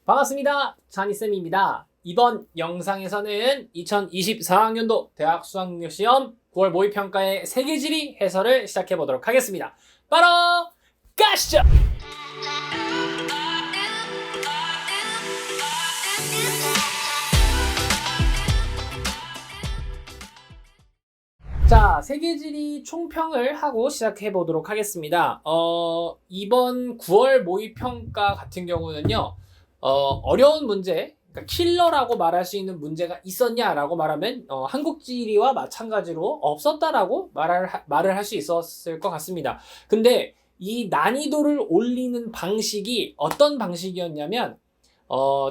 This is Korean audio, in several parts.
반갑습니다. 찬이쌤입니다. 이번 영상에서는 2024학년도 대학 수학능력시험 9월 모의평가의 세계지리 해설을 시작해 보도록 하겠습니다. 바로 가시죠! 자, 세계지리 총평을 하고 시작해 보도록 하겠습니다. 이번 9월 모의평가 같은 경우는요, 어려운 문제, 그러니까 킬러라고 말할 수 있는 문제가 있었냐라고 말하면 한국지리와 마찬가지로 없었다라고 말을 할 수 있었을 것 같습니다. 근데 이 난이도를 올리는 방식이 어떤 방식이었냐면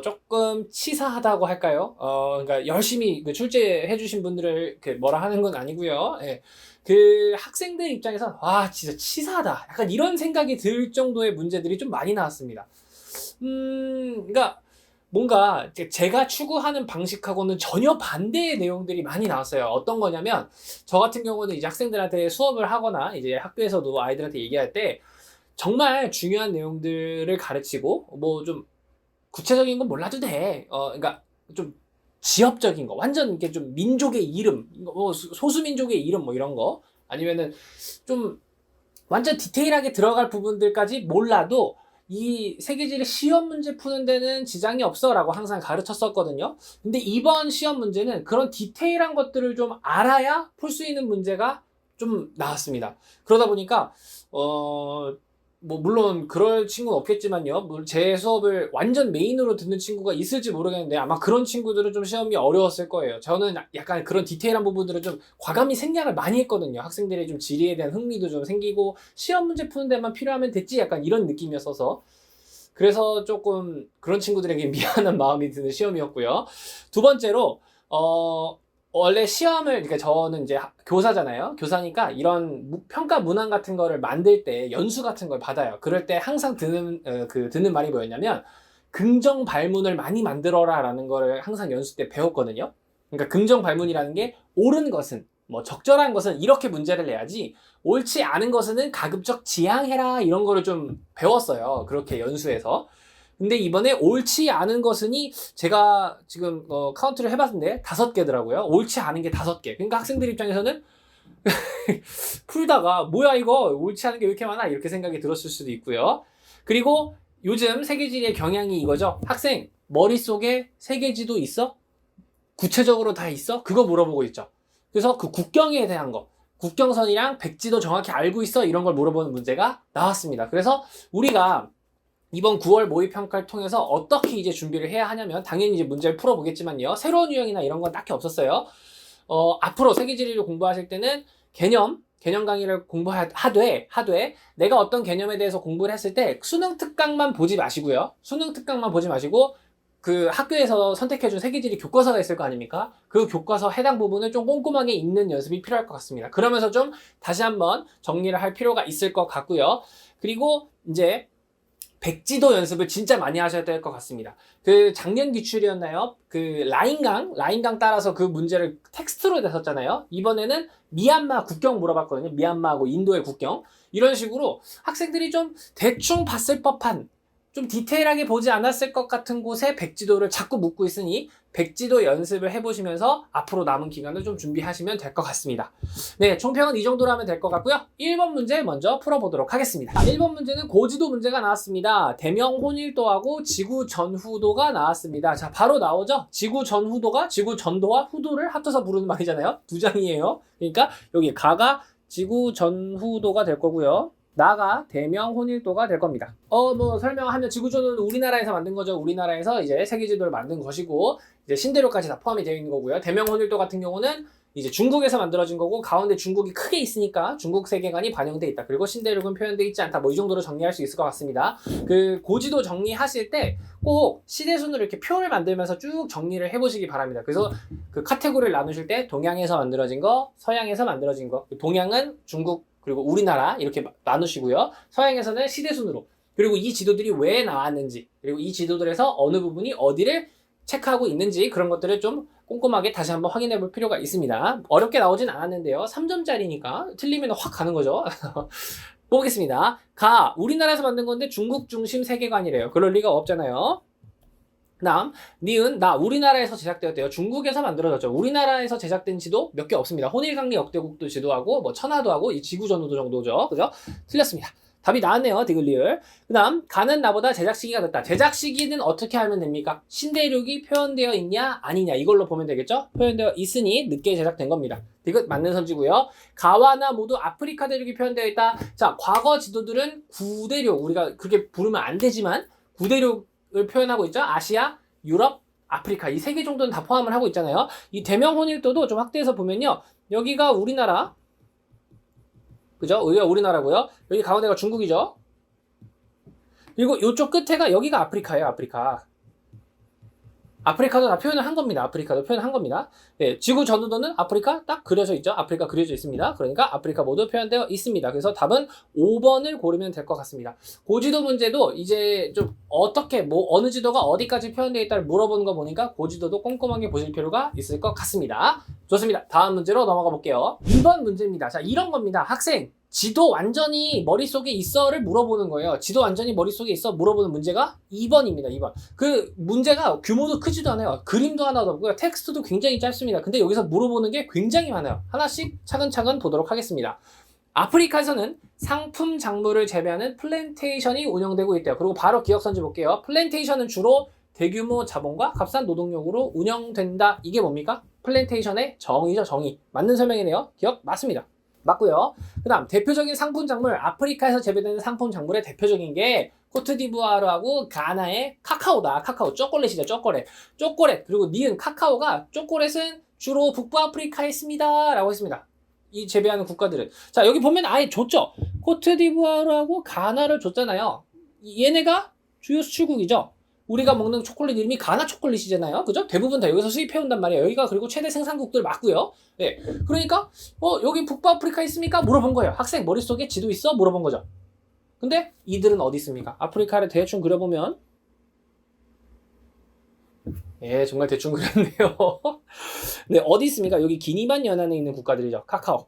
조금 치사하다고 할까요? 그러니까 열심히 출제해 주신 분들을 뭐라 하는 건 아니고요. 예. 그 학생들 입장에서 와, 진짜 치사하다. 약간 이런 생각이 들 정도의 문제들이 좀 많이 나왔습니다. 그러니까 뭔가 제가 추구하는 방식하고는 전혀 반대의 내용들이 많이 나왔어요. 어떤 거냐면, 저 같은 경우는 이제 학생들한테 수업을 하거나 이제 학교에서도 아이들한테 얘기할 때 정말 중요한 내용들을 가르치고 뭐 좀 구체적인 건 몰라도 돼. 그러니까 좀 지역적인 거, 완전 이렇게 좀 민족의 이름, 뭐 소수민족의 이름 뭐 이런 거, 아니면은 좀 완전 디테일하게 들어갈 부분들까지 몰라도 이 세계지리 시험 문제 푸는 데는 지장이 없어라고 항상 가르쳤었거든요. 근데 이번 시험 문제는 그런 디테일한 것들을 좀 알아야 풀 수 있는 문제가 좀 나왔습니다. 그러다 보니까 뭐 물론 그럴 친구는 없겠지만요. 제 수업을 완전 메인으로 듣는 친구가 있을지 모르겠는데 아마 그런 친구들은 좀 시험이 어려웠을 거예요. 저는 약간 그런 디테일한 부분들을 좀 과감히 생략을 많이 했거든요. 학생들의 좀 지리에 대한 흥미도 좀 생기고 시험 문제 푸는 데만 필요하면 됐지, 약간 이런 느낌이었어서 그래서 조금 그런 친구들에게 미안한 마음이 드는 시험이었고요. 두 번째로 원래 시험을, 그러니까 저는 이제 교사잖아요. 교사니까 이런 평가 문항 같은 거를 만들 때 연수 같은 걸 받아요. 그럴 때 항상 듣는 말이 뭐였냐면, 긍정 발문을 많이 만들어라 라는 거를 항상 연수 때 배웠거든요. 그러니까 긍정 발문이라는 게 옳은 것은, 뭐 적절한 것은 이렇게 문제를 내야지, 옳지 않은 것은 가급적 지양해라, 이런 거를 좀 배웠어요. 그렇게 연수에서. 근데 이번에 옳지 않은 것은이 제가 지금 카운트를 해봤는데 5개더라고요. 옳지 않은 게 5개. 그러니까 학생들 입장에서는 풀다가 뭐야 이거 옳지 않은 게 왜 이렇게 많아, 이렇게 생각이 들었을 수도 있고요. 그리고 요즘 세계지리의 경향이 이거죠. 학생 머릿속에 세계지도 있어? 구체적으로 다 있어? 그거 물어보고 있죠. 그래서 그 국경에 대한 거, 국경선이랑 백지도 정확히 알고 있어? 이런 걸 물어보는 문제가 나왔습니다. 그래서 우리가 이번 9월 모의평가를 통해서 어떻게 이제 준비를 해야 하냐면, 당연히 이제 문제를 풀어보겠지만요. 새로운 유형이나 이런 건 딱히 없었어요. 앞으로 세계지리를 공부하실 때는 개념 강의를 공부하되 내가 어떤 개념에 대해서 공부를 했을 때 수능 특강만 보지 마시고요. 수능 특강만 보지 마시고 그 학교에서 선택해준 세계지리 교과서가 있을 거 아닙니까? 그 교과서 해당 부분을 좀 꼼꼼하게 읽는 연습이 필요할 것 같습니다. 그러면서 좀 다시 한번 정리를 할 필요가 있을 것 같고요. 그리고 이제 백지도 연습을 진짜 많이 하셔야 될 것 같습니다. 그 작년 기출이었나요? 그 라인강 따라서 그 문제를 텍스트로 냈었잖아요. 이번에는 미얀마 국경 물어봤거든요. 미얀마하고 인도의 국경. 이런 식으로 학생들이 좀 대충 봤을 법한, 좀 디테일하게 보지 않았을 것 같은 곳에 백지도를 자꾸 묻고 있으니 백지도 연습을 해보시면서 앞으로 남은 기간을 좀 준비하시면 될 것 같습니다. 네, 총평은 이 정도로 하면 될 것 같고요. 1번 문제 먼저 풀어보도록 하겠습니다. 1번 문제는 고지도 문제가 나왔습니다. 대명 혼일도하고 지구 전후도가 나왔습니다. 자, 바로 나오죠? 지구 전후도가 지구 전도와 후도를 합쳐서 부르는 말이잖아요. 두 장이에요. 그러니까 여기 가가 지구 전후도가 될 거고요. 나가 대명 혼일도가 될 겁니다. 뭐 설명하면 지구촌은 우리나라에서 만든 거죠. 우리나라에서 이제 세계지도를 만든 것이고, 이제 신대륙까지 다 포함이 되어 있는 거고요. 대명 혼일도 같은 경우는 이제 중국에서 만들어진 거고, 가운데 중국이 크게 있으니까 중국 세계관이 반영돼 있다. 그리고 신대륙은 표현돼 있지 않다. 뭐 이 정도로 정리할 수 있을 것 같습니다. 그 고지도 정리하실 때 꼭 시대순으로 이렇게 표를 만들면서 쭉 정리를 해보시기 바랍니다. 그래서 그 카테고리를 나누실 때 동양에서 만들어진 거, 서양에서 만들어진 거, 동양은 중국 그리고 우리나라 이렇게 나누시고요. 서양에서는 시대순으로, 그리고 이 지도들이 왜 나왔는지, 그리고 이 지도들에서 어느 부분이 어디를 체크하고 있는지, 그런 것들을 좀 꼼꼼하게 다시 한번 확인해 볼 필요가 있습니다. 어렵게 나오진 않았는데요. 3점짜리니까 틀리면 확 가는 거죠. 보겠습니다. 우리나라에서 만든 건데 중국 중심 세계관이래요. 그럴 리가 없잖아요. 다음 니은 나 우리나라에서 제작되었대요. 중국에서 만들어졌죠. 우리나라에서 제작된 지도 몇 개 없습니다. 혼일강리 역대국도 지도하고 뭐 천하도 하고 이 지구전후도 정도죠. 그죠? 틀렸습니다. 답이 나왔네요. 디귿리을. 그 다음 가는 나보다 제작 시기가 늦다. 제작 시기는 어떻게 하면 됩니까? 신대륙이 표현되어 있냐 아니냐 이걸로 보면 되겠죠? 표현되어 있으니 늦게 제작된 겁니다. 디귿 맞는 선지고요. 가와나 모두 아프리카 대륙이 표현되어 있다. 자, 과거 지도들은 구대륙, 우리가 그렇게 부르면 안 되지만 구대륙을 표현하고 있죠. 아시아, 유럽, 아프리카 이 세 개 정도는 다 포함을 하고 있잖아요. 이 대명 혼일도도 좀 확대해서 보면요. 여기가 우리나라, 그죠? 여기가 우리나라고요. 여기 가운데가 중국이죠. 그리고 이쪽 끝에가 여기가 아프리카예요. 아프리카. 아프리카도 다 표현을 한 겁니다. 아프리카도 표현을 한 겁니다. 네, 지구 전후도는 아프리카 딱 그려져 있죠. 아프리카 그려져 있습니다. 그러니까 아프리카 모두 표현되어 있습니다. 그래서 답은 5번을 고르면 될 것 같습니다. 고지도 문제도 이제 좀 어떻게 뭐 어느 지도가 어디까지 표현되어 있다를 물어보는 거 보니까 고지도도 꼼꼼하게 보실 필요가 있을 것 같습니다. 좋습니다. 다음 문제로 넘어가 볼게요. 2번 문제입니다. 자, 이런 겁니다. 학생 지도 완전히 머릿속에 있어를 물어보는 거예요. 지도 완전히 머릿속에 있어 물어보는 문제가 2번입니다. 2번. 그 문제가 규모도 크지도 않아요. 그림도 하나도 없고요. 텍스트도 굉장히 짧습니다. 근데 여기서 물어보는 게 굉장히 많아요. 하나씩 차근차근 보도록 하겠습니다. 아프리카에서는 상품 작물을 재배하는 플랜테이션이 운영되고 있대요. 그리고 바로 기억선지 볼게요. 플랜테이션은 주로 대규모 자본과 값싼 노동력으로 운영된다. 이게 뭡니까? 플랜테이션의 정의죠. 정의. 맞는 설명이네요. 기억 맞습니다. 맞고요. 그 다음 대표적인 상품 작물, 아프리카에서 재배되는 상품 작물의 대표적인 게 코트디부아르하고 가나의 카카오다. 카카오, 초콜릿이죠. 초콜릿. 초콜릿, 그리고 니은 카카오가 초콜릿은 주로 북부아프리카에 있습니다. 라고 했습니다. 이 재배하는 국가들은. 자, 여기 보면 아예 줬죠. 코트디부아르하고 가나를 줬잖아요. 얘네가 주요 수출국이죠. 우리가 먹는 초콜릿 이름이 가나 초콜릿이잖아요. 그죠? 대부분 다 여기서 수입해온단 말이에요. 여기가 그리고 최대 생산국들 맞고요. 네. 그러니까 여기 북부아프리카 있습니까? 물어본 거예요. 학생 머릿속에 지도 있어? 물어본 거죠. 근데 이들은 어디 있습니까? 아프리카를 대충 그려보면 예, 정말 대충 그렸네요. 네, 어디 있습니까? 여기 기니만 연안에 있는 국가들이죠. 카카오.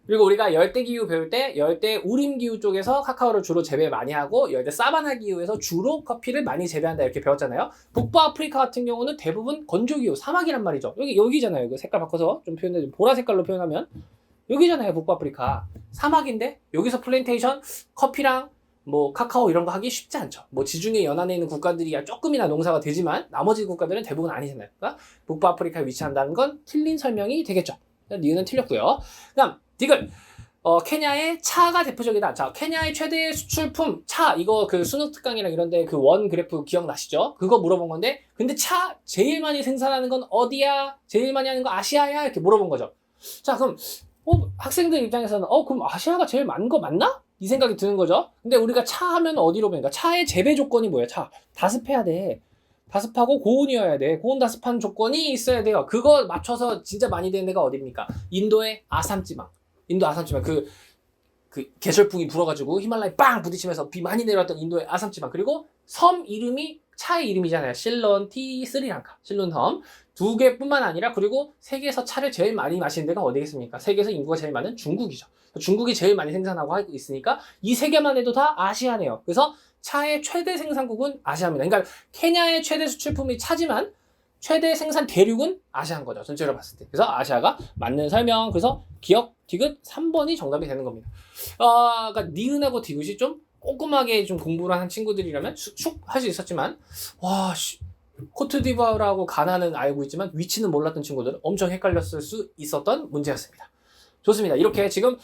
그리고 우리가 열대기후 배울 때 열대 우림기후 쪽에서 카카오를 주로 재배 많이 하고 열대 사바나 기후에서 주로 커피를 많이 재배한다 이렇게 배웠잖아요. 북부아프리카 같은 경우는 대부분 건조기후, 사막이란 말이죠. 여기잖아요. 이거 색깔 바꿔서 좀 표현해 보라 색깔로 표현하면 여기잖아요. 북부아프리카. 사막인데 여기서 플랜테이션, 커피랑 뭐 카카오 이런 거 하기 쉽지 않죠. 뭐 지중해 연안에 있는 국가들이야 조금이나 농사가 되지만 나머지 국가들은 대부분 아니잖아요. 그러니까 북부아프리카에 위치한다는 건 틀린 설명이 되겠죠. 니은은 틀렸고요. 그다음 디귿. 케냐의 차가 대표적이다. 자, 케냐의 최대 수출품 차. 이거 그 수능 특강이랑 이런데 그 원 그래프 기억나시죠? 그거 물어본 건데, 근데 차 제일 많이 생산하는 건 어디야? 제일 많이 하는 거 아시아야? 이렇게 물어본 거죠. 자, 그럼 학생들 입장에서는 그럼 아시아가 제일 많은 거 맞나? 이 생각이 드는 거죠. 근데 우리가 차 하면 어디로 보니까 차의 재배 조건이 뭐예요? 차 다습해야 돼. 다습하고 고온이어야 돼. 고온 다습한 조건이 있어야 돼요. 그거 맞춰서 진짜 많이 되는 데가 어디입니까? 인도의 아산지방. 인도 아산지방. 그 개설풍이 불어가지고 히말라야 빵 부딪히면서 비 많이 내려왔던 인도의 아산지방. 그리고 섬 이름이 차의 이름이잖아요. 실론, 스리랑카. 실론 섬. 2개뿐만 아니라 그리고 세계에서 차를 제일 많이 마시는 데가 어디겠습니까? 세계에서 인구가 제일 많은 중국이죠. 중국이 제일 많이 생산하고 하고 있으니까 이 세 개만 해도 다 아시아네요. 그래서 차의 최대 생산국은 아시아입니다. 그러니까 케냐의 최대 수출품이 차지만 최대 생산 대륙은 아시아인 거죠. 전체로 봤을 때. 그래서 아시아가 맞는 설명. 그래서 기억, 디귿 3번이 정답이 되는 겁니다. 그러니까 니은하고 디귿이 좀 꼼꼼하게 좀 공부를 한 친구들이라면 쑥 할 수 있었지만 코트디부아르하고 가나는 알고 있지만 위치는 몰랐던 친구들은 엄청 헷갈렸을 수 있었던 문제였습니다. 좋습니다. 이렇게 지금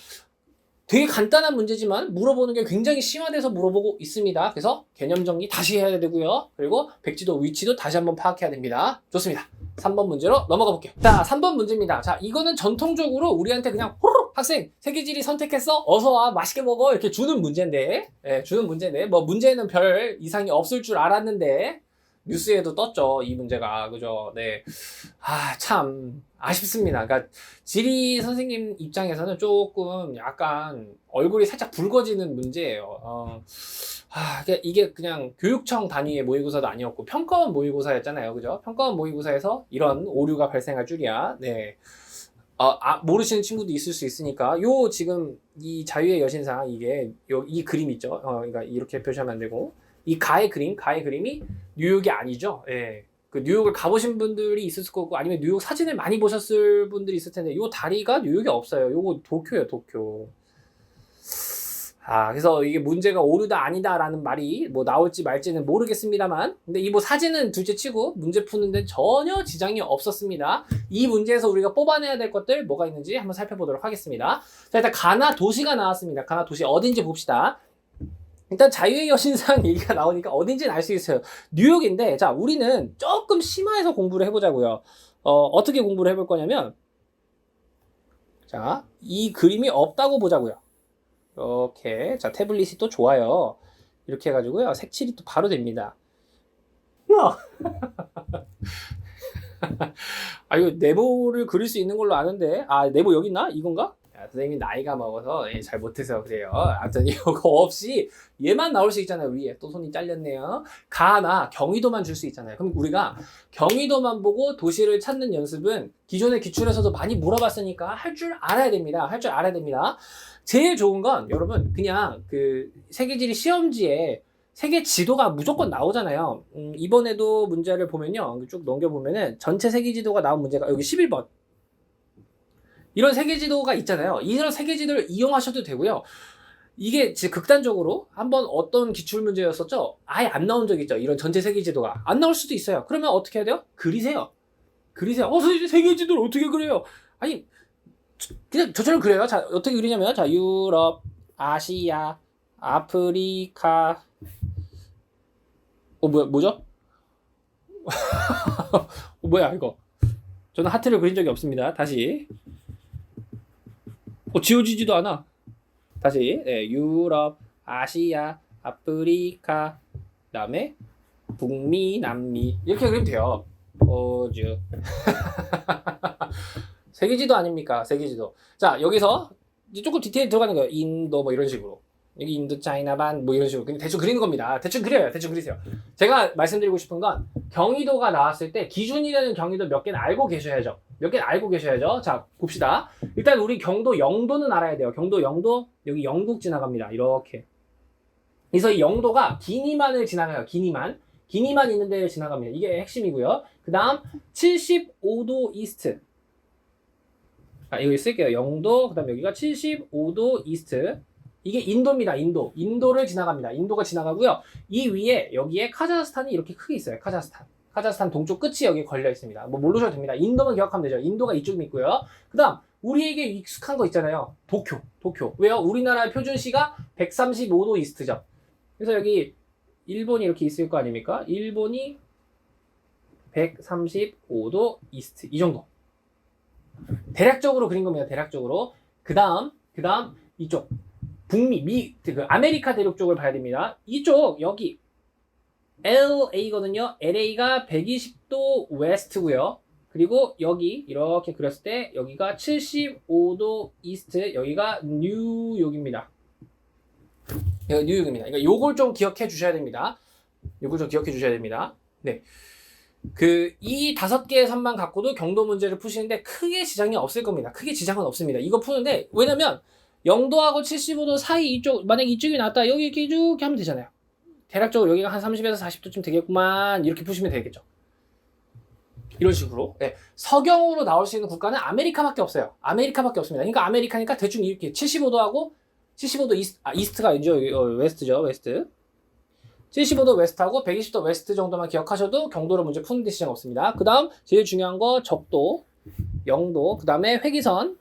되게 간단한 문제지만 물어보는 게 굉장히 심화돼서 물어보고 있습니다. 그래서 개념 정리 다시 해야 되고요. 그리고 백지도 위치도 다시 한번 파악해야 됩니다. 좋습니다. 3번 문제로 넘어가 볼게요. 자, 3번 문제입니다. 자, 이거는 전통적으로 우리한테 그냥 호로록 학생 세계지리 선택했어? 어서 와 맛있게 먹어 이렇게 주는 문제인데 주는 문제인데 뭐 문제는 별 이상이 없을 줄 알았는데 뉴스에도 떴죠. 이 문제가. 그죠? 네. 참 아쉽습니다. 그러니까 지리 선생님 입장에서는 조금 약간 얼굴이 살짝 붉어지는 문제예요. 이게 그냥 교육청 단위의 모의고사도 아니었고 평가원 모의고사였잖아요. 그죠? 평가원 모의고사에서 이런 오류가 발생할 줄이야. 네. 모르시는 친구도 있을 수 있으니까 지금 이 자유의 여신상 이 그림 있죠. 그러니까 이렇게 표시하면 안 되고 이 가의 그림이 뉴욕이 아니죠. 예. 그 뉴욕을 가보신 분들이 있을 거고 아니면 뉴욕 사진을 많이 보셨을 분들이 있을 텐데 요 다리가 뉴욕에 없어요. 요거 도쿄예요, 도쿄. 그래서 이게 문제가 오류다 아니다라는 말이 뭐 나올지 말지는 모르겠습니다만, 근데 이 뭐 사진은 둘째 치고 문제 푸는데 전혀 지장이 없었습니다. 이 문제에서 우리가 뽑아내야 될 것들 뭐가 있는지 한번 살펴보도록 하겠습니다. 자, 일단 가나 도시가 나왔습니다. 가나 도시 어딘지 봅시다. 일단 자유의 여신상 얘기가 나오니까 어딘지는 알 수 있어요. 뉴욕인데, 자, 우리는 조금 심화해서 공부를 해보자고요. 어떻게 공부를 해볼 거냐면, 자, 이 그림이 없다고 보자고요. 이렇게, 자, 태블릿이 또 좋아요. 이렇게 해가지고요. 색칠이 또 바로 됩니다. 이거 네모를 그릴 수 있는 걸로 아는데, 네모 여기 있나? 이건가? 선생님이 나이가 먹어서 잘 못해서 그래요. 아무튼 이거 없이 얘만 나올 수 있잖아요. 위에 또 손이 잘렸네요. 가나 경의도만 줄 수 있잖아요. 그럼 우리가 경의도만 보고 도시를 찾는 연습은 기존의 기출에서도 많이 물어봤으니까 할 줄 알아야 됩니다. 할 줄 알아야 됩니다. 제일 좋은 건 여러분 그냥 그 세계지리 시험지에 세계 지도가 무조건 나오잖아요. 이번에도 문제를 보면요. 쭉 넘겨보면은 전체 세계 지도가 나온 문제가 여기 11번. 이런 세계지도가 있잖아요. 이런 세계지도를 이용하셔도 되고요. 이게 지금 극단적으로 한번 어떤 기출문제였었죠? 아예 안 나온 적 있죠. 이런 전체 세계지도가. 안 나올 수도 있어요. 그러면 어떻게 해야 돼요? 그리세요. 선생님 세계지도를 어떻게 그려요? 아니, 그냥 저처럼 그려요. 자, 어떻게 그리냐면, 자, 유럽, 아시아, 아프리카. 뭐죠? 뭐야, 이거. 저는 하트를 그린 적이 없습니다. 다시. 지워지지도 않아. 다시. 네, 유럽, 아시아, 아프리카, 그다음에 북미, 남미 이렇게 그리면 돼요. 호주. 세계지도 아닙니까? 세계지도. 자, 여기서 이제 조금 디테일 들어가는 거예요. 인도 뭐 이런 식으로. 여기 인도 차이나반 뭐 이런 식으로 그냥 대충 그리는 겁니다. 대충 그려요. 대충 그리세요. 제가 말씀드리고 싶은 건 경의도가 나왔을 때 기준이 되는 경의도 몇 개는 알고 계셔야죠. 몇 개는 알고 계셔야죠. 자, 봅시다. 일단 우리 경도 영도는 알아야 돼요. 경도 영도 여기 영국 지나갑니다. 이렇게. 그래서 이 영도가 기니만을 지나가요. 기니만 있는 데를 지나갑니다. 이게 핵심이고요. 그 다음 75도 이스트. 이거 쓸게요. 영도, 그 다음 여기가 75도 이스트. 이게 인도입니다. 인도를 지나갑니다. 인도가 지나가고요. 이 위에 여기에 카자흐스탄이 이렇게 크게 있어요. 카자흐스탄 동쪽 끝이 여기 걸려 있습니다. 뭐 모르셔도 됩니다. 인도만 기억하면 되죠. 인도가 이쪽에 있고요. 그 다음 우리에게 익숙한 거 있잖아요. 도쿄. 왜요? 우리나라의 표준시가 135도 이스트죠. 그래서 여기 일본이 이렇게 있을 거 아닙니까? 일본이 135도 이스트. 이 정도. 대략적으로 그린 겁니다. 대략적으로. 그 다음 이쪽. 북미, 그 아메리카 대륙 쪽을 봐야 됩니다. 이쪽, 여기. LA거든요. LA가 120도 웨스트고요. 그리고 여기, 이렇게 그렸을 때, 여기가 75도 이스트, 여기가 뉴욕입니다. 여기 뉴욕입니다. 그러니까 요걸 좀 기억해 주셔야 됩니다. 네. 이 5개의 선만 갖고도 경도 문제를 푸시는데 크게 지장이 없을 겁니다. 크게 지장은 없습니다. 이거 푸는데, 왜냐면, 영도하고 75도 사이 이쪽, 만약에 이쪽이 나왔다, 여기 이렇게 쭉 하면 되잖아요. 대략적으로 여기가 한 30에서 40도쯤 되겠구만. 이렇게 푸시면 되겠죠. 이런 식으로. 네. 서경으로 나올 수 있는 국가는 아메리카밖에 없어요. 아메리카밖에 없습니다. 그러니까 아메리카니까 대충 이렇게 75도하고 75도 이스트가 아니죠. 웨스트죠. 웨스트. 75도 웨스트하고 120도 웨스트 정도만 기억하셔도 경도로 문제 푸는데 지장 없습니다. 그 다음 제일 중요한 거 적도, 영도, 그 다음에 회기선.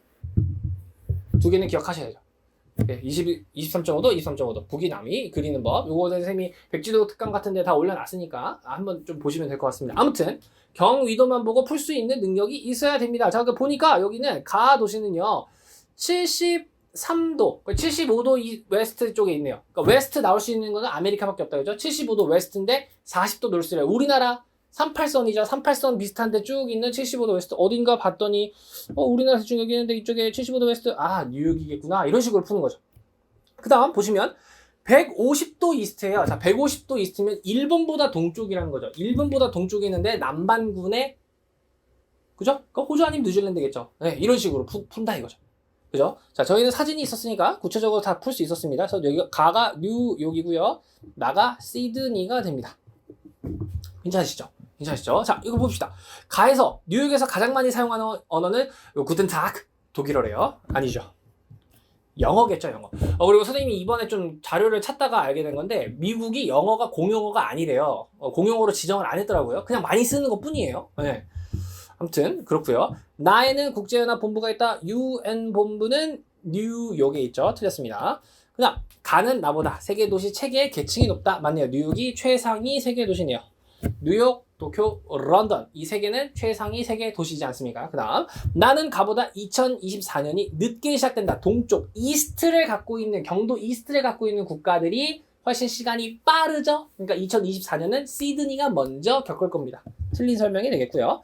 2개는 기억하셔야죠. 네, 23.5도, 23.5도. 북이 남이 그리는 법. 요거 선생님이 백지도 특강 같은 데 다 올려놨으니까 한번 좀 보시면 될 것 같습니다. 아무튼 경위도만 보고 풀 수 있는 능력이 있어야 됩니다. 자, 보니까 여기는 가 도시는요. 73도, 75도 웨스트 쪽에 있네요. 그러니까 웨스트 나올 수 있는 거는 아메리카밖에 없다. 그죠? 75도 웨스트인데 40도 노스래요. 우리나라 38선이죠. 38선 비슷한데 쭉 있는 75도 웨스트. 어딘가 봤더니 우리나라 대충 여기 있는데 이쪽에 75도 웨스트. 뉴욕이겠구나. 이런 식으로 푸는 거죠. 그 다음 보시면 150도 이스트예요. 자, 150도 이스트면 일본보다 동쪽이라는 거죠. 일본보다 동쪽에 있는데 남반군에, 그죠? 그러니까 호주 아니면 뉴질랜드겠죠. 네, 이런 식으로 푼다 이거죠. 그죠? 자, 저희는 사진이 있었으니까 구체적으로 다 풀 수 있었습니다. 그래서 여기가 가가 뉴욕이고요. 나가 시드니가 됩니다. 괜찮으시죠? 괜찮으시죠? 자, 이거 봅시다. 가에서 뉴욕에서 가장 많이 사용하는 언어는 구텐 타크 독일어래요. 아니죠. 영어겠죠, 영어. 그리고 선생님이 이번에 좀 자료를 찾다가 알게 된 건데 미국이 영어가 공용어가 아니래요. 공용어로 지정을 안 했더라고요. 그냥 많이 쓰는 것 뿐이에요. 네. 아무튼 그렇고요. 나에는 국제연합 본부가 있다. UN 본부는 뉴욕에 있죠. 틀렸습니다. 그다음 가는 나보다 세계 도시 체계의 계층이 높다. 맞네요. 뉴욕이 최상위 세계 도시네요. 뉴욕, 도쿄, 런던 이 세 개는 최상위 세계 도시지 않습니까? 그 다음 나는 가보다 2024년이 늦게 시작된다. 동쪽 이스트를 갖고 있는 경도 이스트를 갖고 있는 국가들이 훨씬 시간이 빠르죠? 그러니까 2024년은 시드니가 먼저 겪을 겁니다. 틀린 설명이 되겠고요.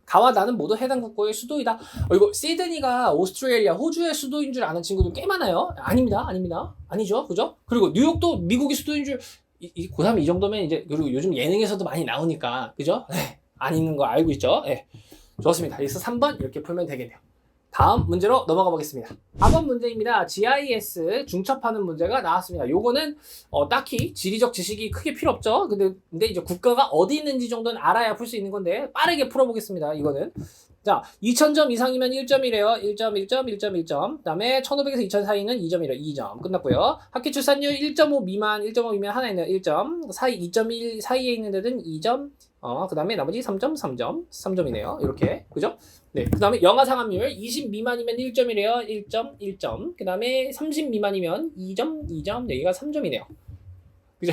가와 나는 모두 해당 국가의 수도이다. 이거 시드니가 오스트레일리아, 호주의 수도인 줄 아는 친구들 꽤 많아요. 아닙니다. 아니죠. 그죠? 그리고 뉴욕도 미국의 수도인 줄 고3 이 정도면 이제, 그리고 요즘 예능에서도 많이 나오니까, 그죠? 네, 안 있는 거 알고 있죠? 네. 좋습니다. 여기서 3번 이렇게 풀면 되겠네요. 다음 문제로 넘어가 보겠습니다. 4번 문제입니다. GIS 중첩하는 문제가 나왔습니다. 요거는 딱히 지리적 지식이 크게 필요 없죠. 근데 이제 국가가 어디 있는지 정도는 알아야 풀 수 있는 건데 빠르게 풀어보겠습니다. 이거는. 자, 2000점 이상이면 1점이래요. 1점, 1점, 1점, 1점. 그 다음에 1500에서 2000 사이는 2점이래요. 2점. 끝났고요. 학기 출산율 1.5 미만, 1.5이면 하나 있네요. 1점. 사이 2.1 사이에 있는 데는 2점. 그 다음에 나머지 3점, 3점. 3점이네요. 이렇게. 그죠? 네. 그 다음에 영아 상함률 20 미만이면 1점이래요. 1점, 1점. 그 다음에 30 미만이면 2점, 2점. 여기가 3점이네요. 그죠?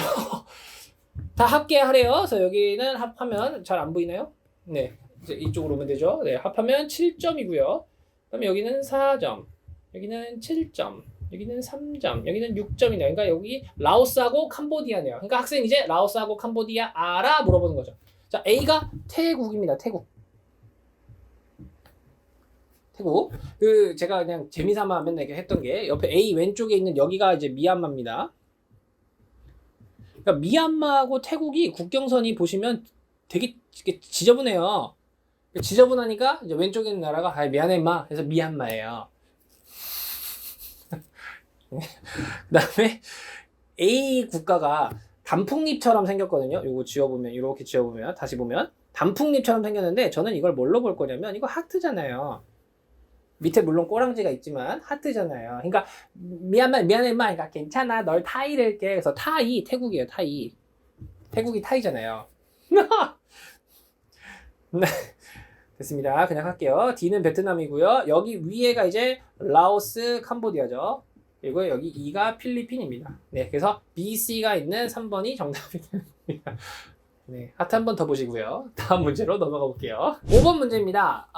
다 합계하래요. 그래서 여기는 합하면 잘 안 보이나요? 네. 이제 이쪽으로 오면 되죠. 네, 합하면 7점이고요. 그다음에 여기는 4점, 여기는 7점, 여기는 3점, 여기는 6점이네요. 그러니까 여기 라오스하고 캄보디아네요. 그러니까 학생 이제 라오스하고 캄보디아 알아? 물어보는 거죠. 자, A가 태국입니다. 태국. 그 제가 그냥 재미삼아 맨날 이렇게 했던 게 옆에 A 왼쪽에 있는 여기가 이제 미얀마입니다. 그러니까 미얀마하고 태국이 국경선이 보시면 되게 지저분해요. 지저분하니까 이제 왼쪽에 있는 나라가 미안해 임마 해서 미얀마예요. 그 다음에 A 국가가 단풍잎처럼 생겼거든요. 요거 지워보면 이렇게 지워보면 다시 보면 단풍잎처럼 생겼는데 저는 이걸 뭘로 볼 거냐면 이거 하트잖아요. 밑에 물론 꼬랑지가 있지만 하트잖아요. 그러니까 미안해 임마 그러니까 괜찮아 널 타이를게. 그래서 타이 태국이에요. 태국이 타이잖아요. 네. 됐습니다. 그냥 할게요. D는 베트남이고요. 여기 위에가 이제 라오스, 캄보디아죠. 그리고 여기 E가 필리핀입니다. 네, 그래서 B, C가 있는 3번이 정답이 됩니다. 네, 하트 한 번 더 보시고요. 다음 문제로 넘어가 볼게요. 5번 문제입니다.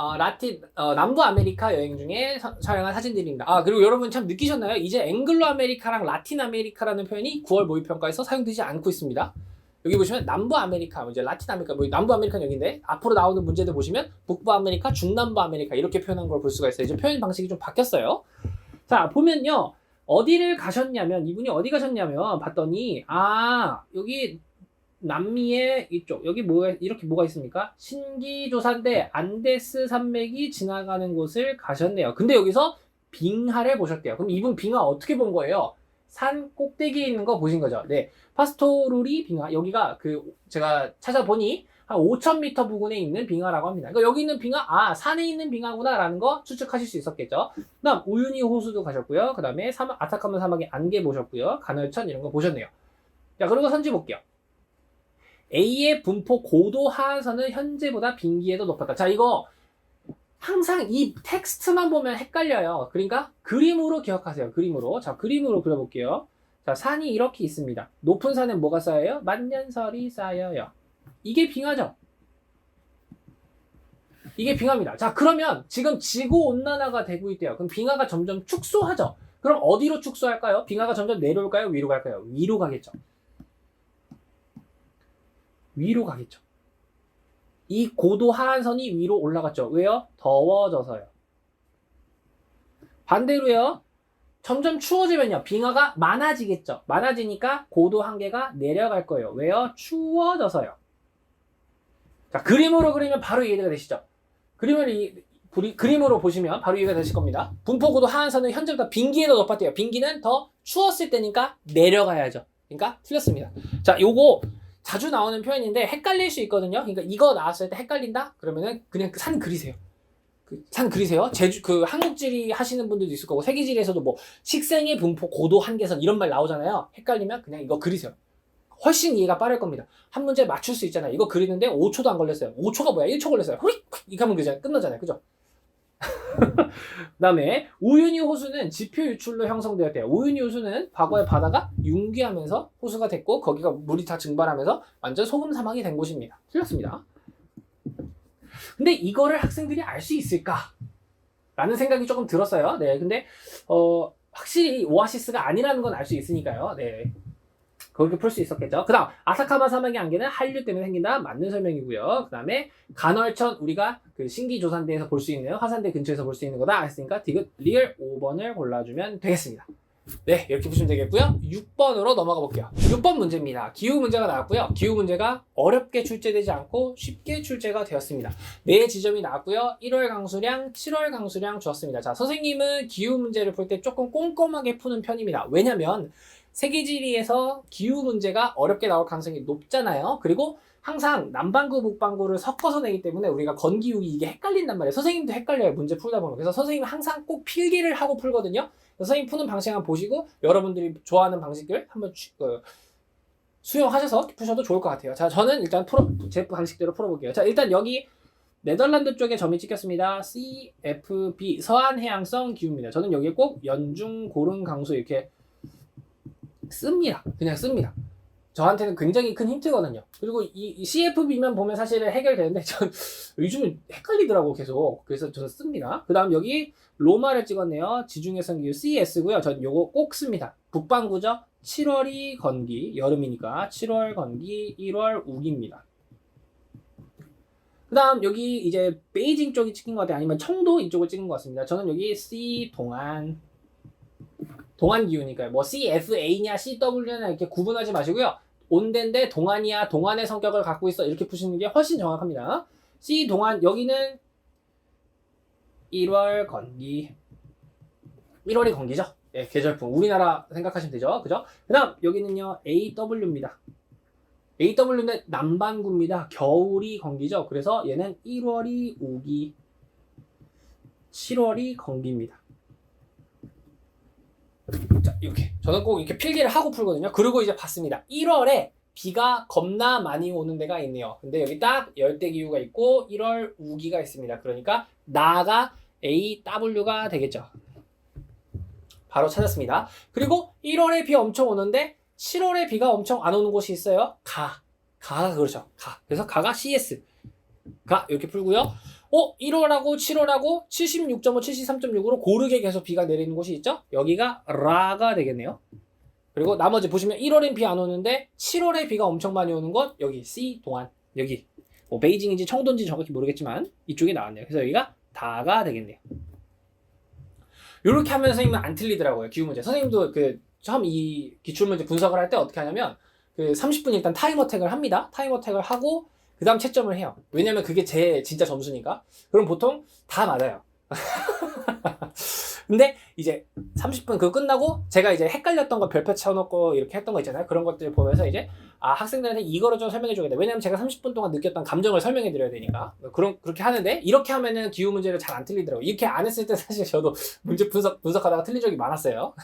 남부 아메리카 여행 중에 촬영한 사진들입니다. 그리고 여러분 참 느끼셨나요? 이제 앵글로 아메리카랑 라틴 아메리카라는 표현이 9월 모의평가에서 사용되지 않고 있습니다. 여기 보시면 남부 아메리카, 이제 라틴 아메리카, 남부 아메리카는 여기인데 앞으로 나오는 문제들 보시면 북부 아메리카, 중남부 아메리카 이렇게 표현한 걸 볼 수가 있어요. 이제 표현 방식이 좀 바뀌었어요. 자, 보면요. 어디를 가셨냐면 이분이 어디 가셨냐면 봤더니 여기 남미의 이쪽 여기 이렇게 뭐가 있습니까? 신기조사인데 안데스 산맥이 지나가는 곳을 가셨네요. 근데 여기서 빙하를 보셨대요. 그럼 이분 빙하 어떻게 본 거예요? 산 꼭대기에 있는 거 보신 거죠. 네, 파스토루리 빙하 여기가 제가 찾아보니 한 5,000m 부근에 있는 빙하라고 합니다. 그러니까 여기 있는 빙하 산에 있는 빙하구나라는 거 추측하실 수 있었겠죠. 그다음 우유니 호수도 가셨고요. 그다음에 아타카마 사막의 안개 보셨고요. 간헐천 이런 거 보셨네요. 자, 그리고 선지 볼게요. A의 분포 고도 하한선은 현재보다 빙기에도 높았다. 자, 이거 항상 이 텍스트만 보면 헷갈려요. 그러니까 그림으로 기억하세요. 그림으로. 자, 그림으로 그려볼게요. 자, 산이 이렇게 있습니다. 높은 산엔 뭐가 쌓여요? 만년설이 쌓여요. 이게 빙하죠. 이게 빙하입니다. 자, 그러면 지금 지구온난화가 되고 있대요. 그럼 빙하가 점점 축소하죠. 그럼 어디로 축소할까요? 빙하가 점점 내려올까요? 위로 갈까요? 위로 가겠죠. 위로 가겠죠. 이 고도 하한선이 위로 올라갔죠. 왜요? 더워져서요. 반대로요. 점점 추워지면요. 빙하가 많아지겠죠. 많아지니까 고도 한계가 내려갈 거예요. 왜요? 추워져서요. 자, 그림으로 그리면 바로 이해가 되시죠? 그림으로 보시면 바로 이해가 되실 겁니다. 분포고도 하한선은 현재보다 빙기에도 높았대요. 빙기는 더 추웠을 때니까 내려가야죠. 그러니까 틀렸습니다. 자, 요거 자주 나오는 표현인데 헷갈릴 수 있거든요. 그러니까 이거 나왔을 때 헷갈린다? 그러면은 그냥 산 그리세요. 산 그리세요. 제주 한국지리 하시는 분들도 있을 거고 세계지리에서도 뭐 식생의 분포 고도 한계선 이런 말 나오잖아요. 헷갈리면 그냥 이거 그리세요. 훨씬 이해가 빠를 겁니다. 한 문제 맞출 수 있잖아요. 이거 그리는데 5초도 안 걸렸어요. 5초가 뭐야? 1초 걸렸어요. 후릭! 이렇게 하면 그냥 끝나잖아요. 그죠? 그다음에 우윤희 호수는 지표 유출로 형성되었대요. 우윤희 호수는 과거에 바다가 융기하면서 호수가 됐고 거기가 물이 다 증발하면서 완전 소금 사막이 된 곳입니다. 틀렸습니다. 근데 이거를 학생들이 알 수 있을까? 라는 생각이 조금 들었어요. 네, 근데 확실히 오아시스가 아니라는 건 알 수 있으니까요. 네. 그렇게 풀 수 있었겠죠. 그 다음 아사카마 사막의 안개는 한류 때문에 생긴다. 맞는 설명이고요. 그 다음에 간헐천 우리가 그 신기조산대에서 볼 수 있는 화산대 근처에서 볼 수 있는 거다 했으니까 디귿 리을 5번을 골라주면 되겠습니다. 네, 이렇게 보시면 되겠고요. 6번으로 넘어가 볼게요. 6번 문제입니다. 기후 문제가 나왔고요. 기후 문제가 어렵게 출제되지 않고 쉽게 출제가 되었습니다. 네 지점이 나왔고요. 1월 강수량, 7월 강수량 주었습니다. 자, 선생님은 기후 문제를 풀 때 조금 꼼꼼하게 푸는 편입니다. 왜냐면 세계지리에서 기후 문제가 어렵게 나올 가능성이 높잖아요. 그리고 항상 남반구, 북반구를 섞어서 내기 때문에 우리가 건기후기 이게 헷갈린단 말이에요. 선생님도 헷갈려요. 문제 풀다 보면. 그래서 선생님은 항상 꼭 필기를 하고 풀거든요. 선생님 푸는 방식 한번 보시고 여러분들이 좋아하는 방식들 한번 수용하셔서 푸셔도 좋을 것 같아요. 자, 저는 일단 제 방식대로 풀어볼게요. 자, 일단 여기 네덜란드 쪽에 점이 찍혔습니다. CFB 서한해양성 기후입니다. 저는 여기에 꼭 연중 고른 강수 이렇게 씁니다. 그냥 씁니다. 저한테는 굉장히 큰 힌트거든요. 그리고 이 CFB만 보면 사실은 해결되는데 전 요즘은 헷갈리더라고 계속. 그래서 저는 씁니다. 그 다음 여기 로마를 찍었네요. 지중해성 기후 CS고요. 전 요거 꼭 씁니다. 북반구죠. 7월이 건기, 여름이니까 7월 건기, 1월 우기입니다. 그 다음 여기 이제 베이징 쪽이 찍힌 것 같아요. 아니면 청도 이쪽을 찍은 것 같습니다. 저는 여기 C 동안 기후니까요. 뭐 CFA냐 CW냐 이렇게 구분하지 마시고요. 온대인데 동안이야, 동안의 성격을 갖고 있어 이렇게 푸시는 게 훨씬 정확합니다. C 동안 여기는 1월 건기, 1월이 건기죠. 예, 계절풍 우리나라 생각하시면 되죠. 그죠? 그 다음 여기는요 AW입니다. AW는 남반구입니다. 겨울이 건기죠. 그래서 얘는 1월이 우기, 7월이 건기입니다. 자, 이렇게 저는 꼭 이렇게 필기를 하고 풀거든요. 그리고 이제 봤습니다. 1월에 비가 겁나 많이 오는 데가 있네요. 근데 여기 딱 열대기후가 있고 1월 우기가 있습니다. 그러니까 나가 AW가 되겠죠. 바로 찾았습니다. 그리고 1월에 비 엄청 오는데 7월에 비가 엄청 안 오는 곳이 있어요. 가가 그렇죠. 그래서 가가 CS. 가 이렇게 풀고요. 1월하고 7월하고 76.5, 73.6으로 고르게 계속 비가 내리는 곳이 있죠? 여기가 라가 되겠네요. 그리고 나머지 보시면 1월엔 비 안 오는데 7월에 비가 엄청 많이 오는 곳 여기 C 동안 여기 뭐 베이징인지 청도인지 정확히 모르겠지만 이쪽에 나왔네요. 그래서 여기가 다가 되겠네요. 이렇게 하면 선생님은 안 틀리더라고요. 기후 문제. 선생님도 처음 이 기출문제 분석을 할 때 어떻게 하냐면 30분 일단 타임 어택을 합니다. 타임 어택을 하고 그 다음 채점을 해요. 왜냐면 그게 제 진짜 점수니까. 그럼 보통 다 맞아요. 근데 이제 30분 그거 끝나고 제가 이제 헷갈렸던 거 별표 쳐놓고 이렇게 했던 거 있잖아요. 그런 것들 보면서 이제 학생들한테 이거를 좀 설명해 줘야겠다. 왜냐면 제가 30분 동안 느꼈던 감정을 설명해 드려야 되니까. 그렇게 하는데 이렇게 하면은 기후 문제를 잘 안 틀리더라고요. 이렇게 안 했을 때 사실 저도 문제 분석하다가 틀린 적이 많았어요.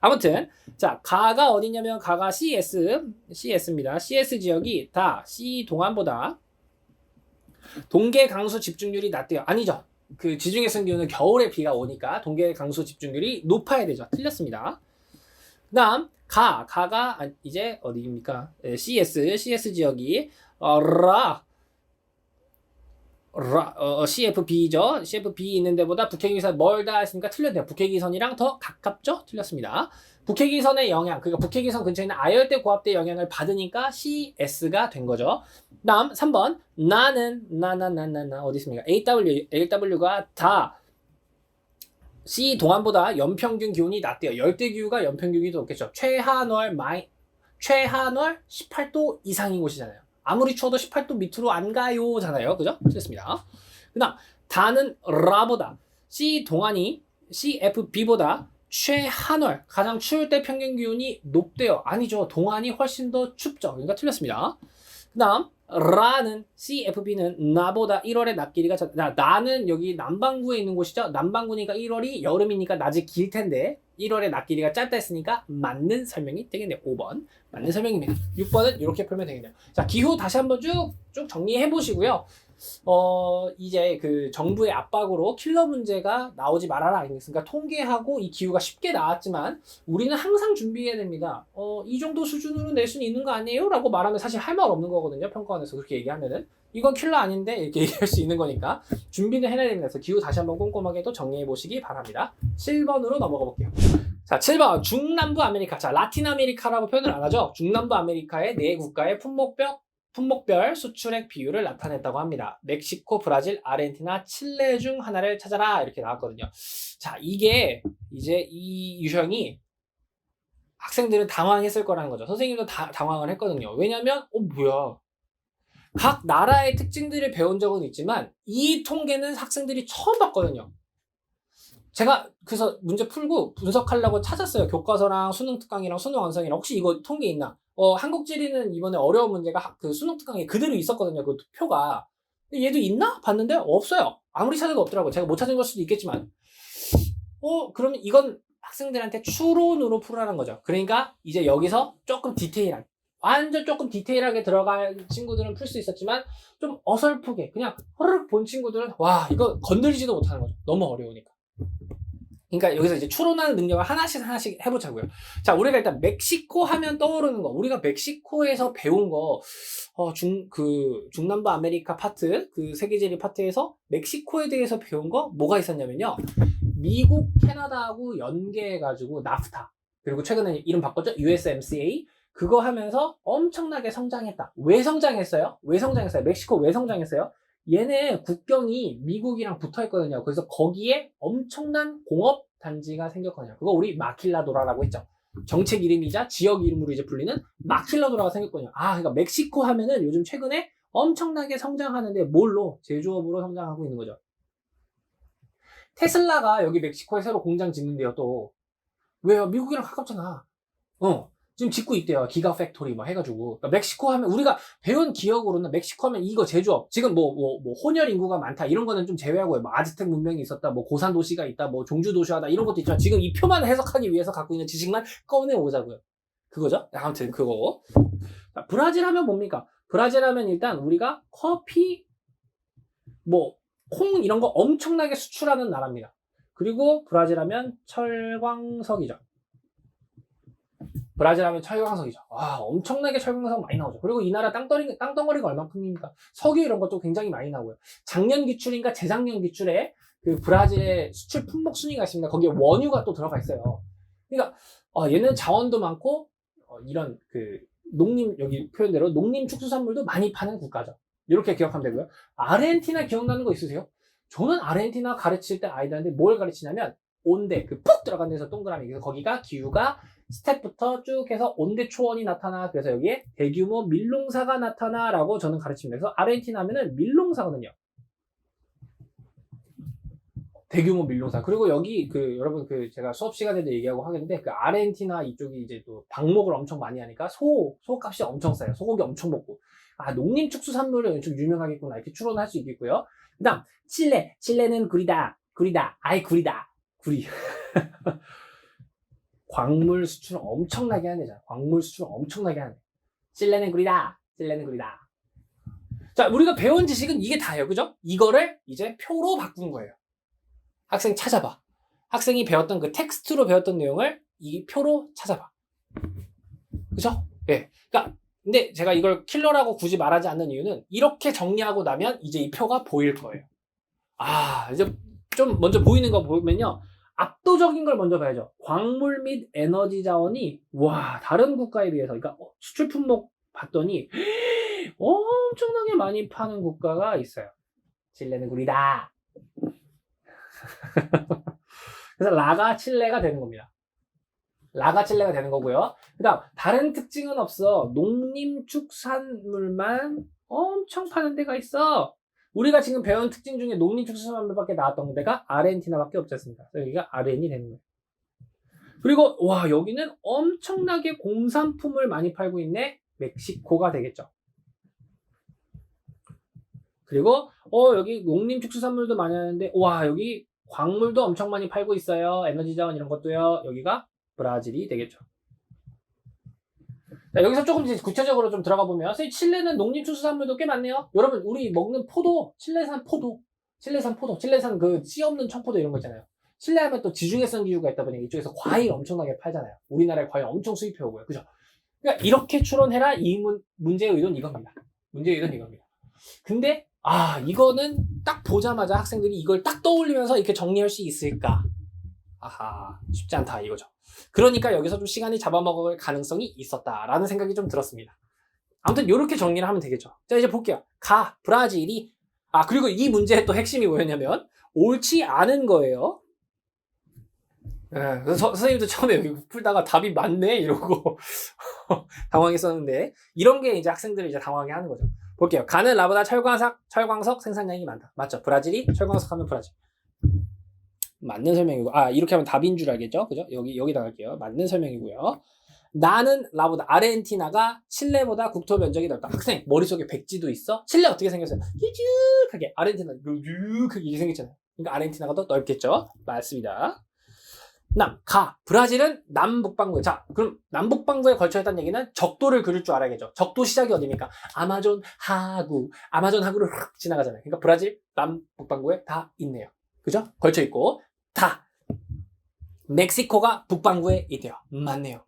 아무튼 자, 가가 어디냐면 가가 CS입니다. CS 지역이 다 C 동안보다 동계 강수 집중률이 낮대요. 아니죠. 그 지중해성 기후는 겨울에 비가 오니까 동계 강수 집중률이 높아야 되죠. 틀렸습니다. 그 다음 가가 이제 어디입니까? CS 지역이 CFB죠. CFB 있는 데보다 북해기선 멀다 했으니까 틀렸네요. 북해기선이랑 더 가깝죠? 틀렸습니다. 북해기선의 영향, 그러니까 북해기선 근처에 있는 아열대 고압대 영향을 받으니까 CS가 된 거죠. 다음 3번 나는 어디 있습니까? AW가 다 C 동안보다 연평균 기온이 낮대요. 열대기후가 연평균이 더 높겠죠. 최하늘 18도 이상인 곳이잖아요. 아무리 추워도 18도 밑으로 안 가요잖아요. 그죠? 틀렸습니다. 그 다음 다는 라보다 C 동안이 CFB보다 최한월, 가장 추울 때 평균 기온이 높대요. 아니죠. 동안이 훨씬 더 춥죠. 그러니까 틀렸습니다. 그 다음 라는 CFB는 나보다 1월에 낮 길이가 나는 여기 남반구에 있는 곳이죠. 남반구니까 1월이 여름이니까 낮이 길 텐데 1월에 낮 길이가 짧다 했으니까 맞는 설명이 되겠네요. 5번 맞는 설명입니다. 6번은 이렇게 풀면 되겠네요. 자, 기후 다시 한번 쭉 정리해 보시고요. 이제 그 정부의 압박으로 킬러 문제가 나오지 말아라 아니겠습니까? 통계하고 이 기후가 쉽게 나왔지만 우리는 항상 준비해야 됩니다. 이 정도 수준으로 낼 수는 있는 거 아니에요? 라고 말하면 사실 할 말 없는 거거든요. 평가원에서 그렇게 얘기하면은 이건 킬러 아닌데 이렇게 얘기할 수 있는 거니까 준비는 해놔야 됩니다. 그래서 기후 다시 한번 꼼꼼하게 또 정리해 보시기 바랍니다. 7번으로 넘어가 볼게요. 자, 7번 중남부 아메리카. 자, 라틴 아메리카라고 표현을 안 하죠. 중남부 아메리카의 네 국가의 품목별 수출액 비율을 나타냈다고 합니다. 멕시코, 브라질, 아르헨티나, 칠레 중 하나를 찾아라 이렇게 나왔거든요. 자, 이게 이제 이 유형이 학생들은 당황했을 거라는 거죠. 선생님도 당황을 했거든요. 왜냐면 뭐야, 각 나라의 특징들을 배운 적은 있지만 이 통계는 학생들이 처음 봤거든요. 제가 그래서 문제 풀고 분석하려고 찾았어요. 교과서랑 수능 특강이랑 수능 완성이랑 혹시 이거 통계 있나? 한국지리는 이번에 어려운 문제가 그 수능 특강에 그대로 있었거든요. 그 표가. 근데 얘도 있나? 봤는데 없어요. 아무리 찾아도 없더라고요. 제가 못 찾은 걸 수도 있겠지만. 그러면 이건 학생들한테 추론으로 풀으라는 거죠. 그러니까 이제 여기서 조금 디테일하게, 완전 조금 디테일하게 들어갈 친구들은 풀 수 있었지만 좀 어설프게 그냥 허르륵 본 친구들은 와, 이거 건드리지도 못하는 거죠. 너무 어려우니까. 그러니까 여기서 이제 추론하는 능력을 하나씩 해보자고요. 자, 우리가 일단 멕시코 하면 떠오르는 거, 우리가 멕시코에서 배운 거, 중남부 아메리카 파트, 그 세계지리 파트에서 멕시코에 대해서 배운 거 뭐가 있었냐면요. 미국, 캐나다하고 연계해가지고 나프타, 그리고 최근에 이름 바꿨죠? USMCA. 그거 하면서 엄청나게 성장했다. 왜 성장했어요? 멕시코 왜 성장했어요? 얘네 국경이 미국이랑 붙어 있거든요. 그래서 거기에 엄청난 공업 단지가 생겼거든요. 그거 우리 마킬라도라라고 했죠. 정책 이름이자 지역 이름으로 이제 불리는 마킬라도라가 생겼거든요. 그러니까 멕시코 하면은 요즘 최근에 엄청나게 성장하는데 뭘로? 제조업으로 성장하고 있는 거죠. 테슬라가 여기 멕시코에 새로 공장 짓는데요, 또. 왜요? 미국이랑 가깝잖아. 지금 짓고 있대요. 기가 팩토리 뭐 해가지고. 그러니까 멕시코 하면 우리가 배운 기억으로는 멕시코 하면 이거 제조업. 지금 뭐 혼혈 인구가 많다 이런 거는 좀 제외하고요. 뭐 아즈텍 문명이 있었다, 뭐 고산 도시가 있다, 뭐 종주 도시화다 이런 것도 있지만 지금 이 표만 해석하기 위해서 갖고 있는 지식만 꺼내 오자고요. 그거죠? 아무튼 그거. 자, 브라질 하면 뭡니까? 브라질 하면 일단 우리가 커피, 콩 이런 거 엄청나게 수출하는 나라입니다. 그리고 브라질 하면 철광석이죠. 브라질 하면 철광석이죠. 엄청나게 철광석 많이 나오죠. 그리고 이 나라 땅덩어리가 얼만큼입니까? 석유 이런 것도 굉장히 많이 나오고요. 작년 기출인가 재작년 기출에 그 브라질의 수출 품목 순위가 있습니다. 거기에 원유가 또 들어가 있어요. 그러니까 얘는 자원도 많고 이런 그 여기 표현대로 농림축수산물도 많이 파는 국가죠. 이렇게 기억하면 되고요. 아르헨티나 기억나는 거 있으세요? 저는 아르헨티나 가르칠 때 아이들한테 뭘 가르치냐면 온대, 그 푹 들어간 데서 동그라미. 그래서 거기가 기후가 스텝부터 쭉 해서 온대 초원이 나타나. 그래서 여기에 대규모 밀농사가 나타나라고 저는 가르칩니다. 그래서 아르헨티나 하면은 밀농사거든요. 대규모 밀농사. 그리고 여기 여러분 제가 수업 시간에도 얘기하고 하겠는데 그 아르헨티나 이쪽이 이제 또 방목을 엄청 많이 하니까 소값이 엄청 싸요. 소고기 엄청 먹고. 농림축수산물은 좀 유명하겠구나 이렇게 추론할 수 있겠고요. 그다음 칠레는 구리다. 구리. 광물 수출을 엄청나게 하는 데잖아. 칠레는 구리다. 자, 우리가 배운 지식은 이게 다예요. 그죠? 이거를 이제 표로 바꾼 거예요. 학생 찾아봐. 학생이 배웠던 그 텍스트로 배웠던 내용을 이 표로 찾아봐. 그죠? 예. 그러니까 근데 제가 이걸 킬러라고 굳이 말하지 않는 이유는 이렇게 정리하고 나면 이제 이 표가 보일 거예요. 이제 좀 먼저 보이는 거 보면요. 압도적인 걸 먼저 봐야죠. 광물 및 에너지 자원이 다른 국가에 비해서 그러니까 수출 품목 봤더니 엄청나게 많이 파는 국가가 있어요. 칠레는 구리다. 그래서 라가 칠레가 되는 겁니다. 라가 칠레가 되는 거고요. 그다음 다른 특징은 없어. 농림축산물만 엄청 파는 데가 있어. 우리가 지금 배운 특징 중에 농림축산물밖에 나왔던 데가 아르헨티나밖에 없지 않습니까? 그래서 여기가 아르헨이 되는 거예요. 그리고 와 여기는 엄청나게 공산품을 많이 팔고 있네. 멕시코가 되겠죠. 그리고 여기 농림축수산물도 많이 하는데 와 여기 광물도 엄청 많이 팔고 있어요. 에너지 자원 이런 것도요. 여기가 브라질이 되겠죠. 자, 여기서 조금 이제 구체적으로 좀 들어가 보면 선생님 칠레는 농림축수산물도 꽤 많네요. 여러분 우리 먹는 포도, 칠레산 그 씨 없는 청포도 이런 거 있잖아요. 칠레 하면 또 지중해성 기후가 있다 보니 이쪽에서 과일 엄청나게 팔잖아요. 우리나라에 과일 엄청 수입해 오고요. 그죠? 그러니까 이렇게 추론해라 이 문제의 의도는 이겁니다. 문제의 의도는 이겁니다. 근데 이거는 딱 보자마자 학생들이 이걸 딱 떠올리면서 이렇게 정리할 수 있을까? 아하, 쉽지 않다 이거죠. 그러니까 여기서 좀 시간이 잡아먹을 가능성이 있었다라는 생각이 좀 들었습니다. 아무튼 이렇게 정리를 하면 되겠죠. 자 이제 볼게요. 브라질이 그리고 이 문제의 또 핵심이 뭐였냐면 옳지 않은 거예요. 그래서 선생님도 처음에 여기 풀다가 답이 맞네 이러고 당황했었는데 이런 게 이제 학생들을 이제 당황하게 하는 거죠. 볼게요. 가는 라보다 철광석 생산량이 많다. 맞죠? 브라질이 철광석 하면 브라질. 맞는 설명이고 이렇게 하면 답인 줄 알겠죠? 그죠? 여기다 갈게요. 맞는 설명이고요. 나는 라보다 아르헨티나가 칠레보다 국토 면적이 넓다. 학생 머릿속에 백지도 있어? 칠레 어떻게 생겼어요? 길쭉하게 아르헨티나 길쭉하게 이렇게 생겼잖아요. 그러니까 아르헨티나가 더 넓겠죠? 맞습니다. 브라질은 남북반구에. 자, 그럼 남북반구에 걸쳐있다는 얘기는 적도를 그릴 줄 알아야겠죠. 적도 시작이 어디입니까? 아마존 하구를 휙 지나가잖아요. 그러니까 브라질 남북반구에 다 있네요. 그죠? 걸쳐있고 멕시코가 북반구에 있대요. 맞네요.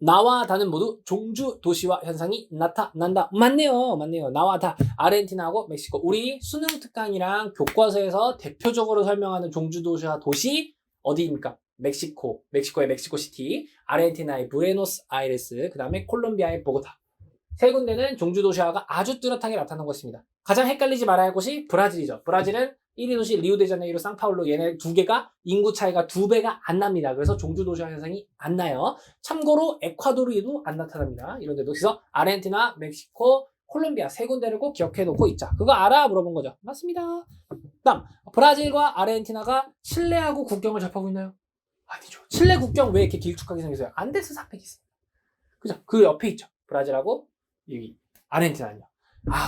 나와 다는 모두 종주 도시화 현상이 나타난다. 맞네요. 나와 다 아르헨티나하고 멕시코. 우리 수능 특강이랑 교과서에서 대표적으로 설명하는 종주 도시화 도시 어디입니까? 멕시코의 멕시코시티, 아르헨티나의 부에노스아이레스, 그 다음에 콜롬비아의 보고타. 세 군데는 종주 도시화가 아주 뚜렷하게 나타난 것입니다. 가장 헷갈리지 말아야 할 곳이 브라질이죠. 브라질은 1위 도시 리우데자네이루, 상파울루 얘네 두 개가 인구 차이가 2배가 안 납니다. 그래서 종주 도시화 현상이 안 나요. 참고로 에콰도르에도 안 나타납니다. 이런 데도. 그래서 아르헨티나, 멕시코, 콜롬비아 세 군데를 꼭 기억해 놓고 있자. 그거 알아? 물어본 거죠. 맞습니다. 다음 브라질과 아르헨티나가 칠레하고 국경을 접하고 있나요? 아니죠. 칠레 국경 왜 이렇게 길쭉하게 생겼어요? 안데스 산맥이 있어요. 그죠? 그 옆에 있죠. 브라질하고 여기 아르헨티나는요.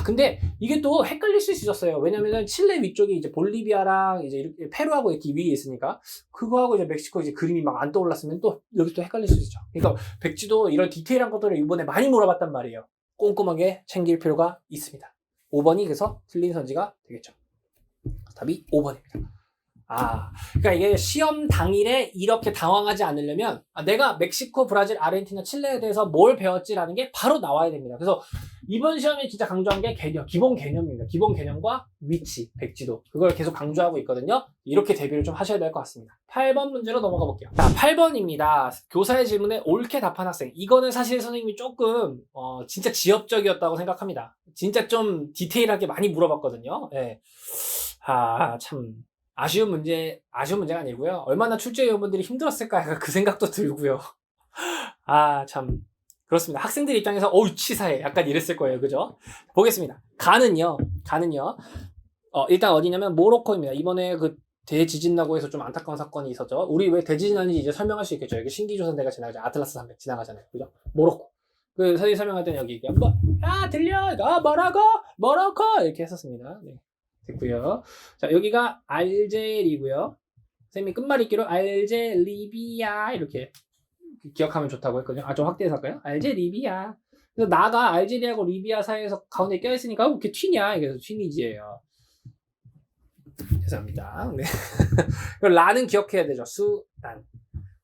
근데 이게 또 헷갈릴 수 있었어요. 왜냐면은 칠레 위쪽이 이제 볼리비아랑 이제 이렇게 페루하고 이렇게 위에 있으니까 그거하고 이제 멕시코 이제 그림이 막 안 떠올랐으면 또 여기 또 헷갈릴 수 있죠. 그러니까 백지도 이런 디테일한 것들을 이번에 많이 물어봤단 말이에요. 꼼꼼하게 챙길 필요가 있습니다. 5번이 그래서 틀린 선지가 되겠죠. 답이 5번입니다. 그러니까 이게 시험 당일에 이렇게 당황하지 않으려면 내가 멕시코, 브라질, 아르헨티나, 칠레에 대해서 뭘 배웠지라는 게 바로 나와야 됩니다. 그래서 이번 시험에 진짜 강조한 게 기본 개념입니다. 기본 개념과 위치, 백지도. 그걸 계속 강조하고 있거든요. 이렇게 대비를 좀 하셔야 될 것 같습니다. 8번 문제로 넘어가 볼게요. 자, 8번입니다. 교사의 질문에 옳게 답한 학생. 이거는 사실 선생님이 조금 진짜 지엽적이었다고 생각합니다. 진짜 좀 디테일하게 많이 물어봤거든요. 네. 참 아쉬운 문제가 아니고요. 얼마나 출제위원분들이 힘들었을까 약간 그 생각도 들고요. 참 그렇습니다. 학생들 입장에서 치사해 약간 이랬을 거예요. 그죠? 보겠습니다. 가는요. 일단 어디냐면 모로코입니다. 이번에 그 대지진 나고 해서 좀 안타까운 사건이 있었죠. 우리 왜 대지진 나는지 이제 설명할 수 있겠죠. 여기 신기조선대가 지나가죠. 아틀라스 산맥 지나가잖아요. 그죠? 모로코. 그 선생님 설명할 때는 여기 들려? 모로코 이렇게 했었습니다. 네. 됐고요. 자, 여기가 알제리고요. 선생님이 끝말잇기로 알제리비아 이렇게 기억하면 좋다고 했거든요. 좀 확대해서 할까요? 알제리비아. 그래서 나가 알제리하고 리비아 사이에서 가운데 껴있으니까 왜 이렇게 튀냐? 그래서 튀니지예요. 죄송합니다. 네. 라는 기억해야 되죠.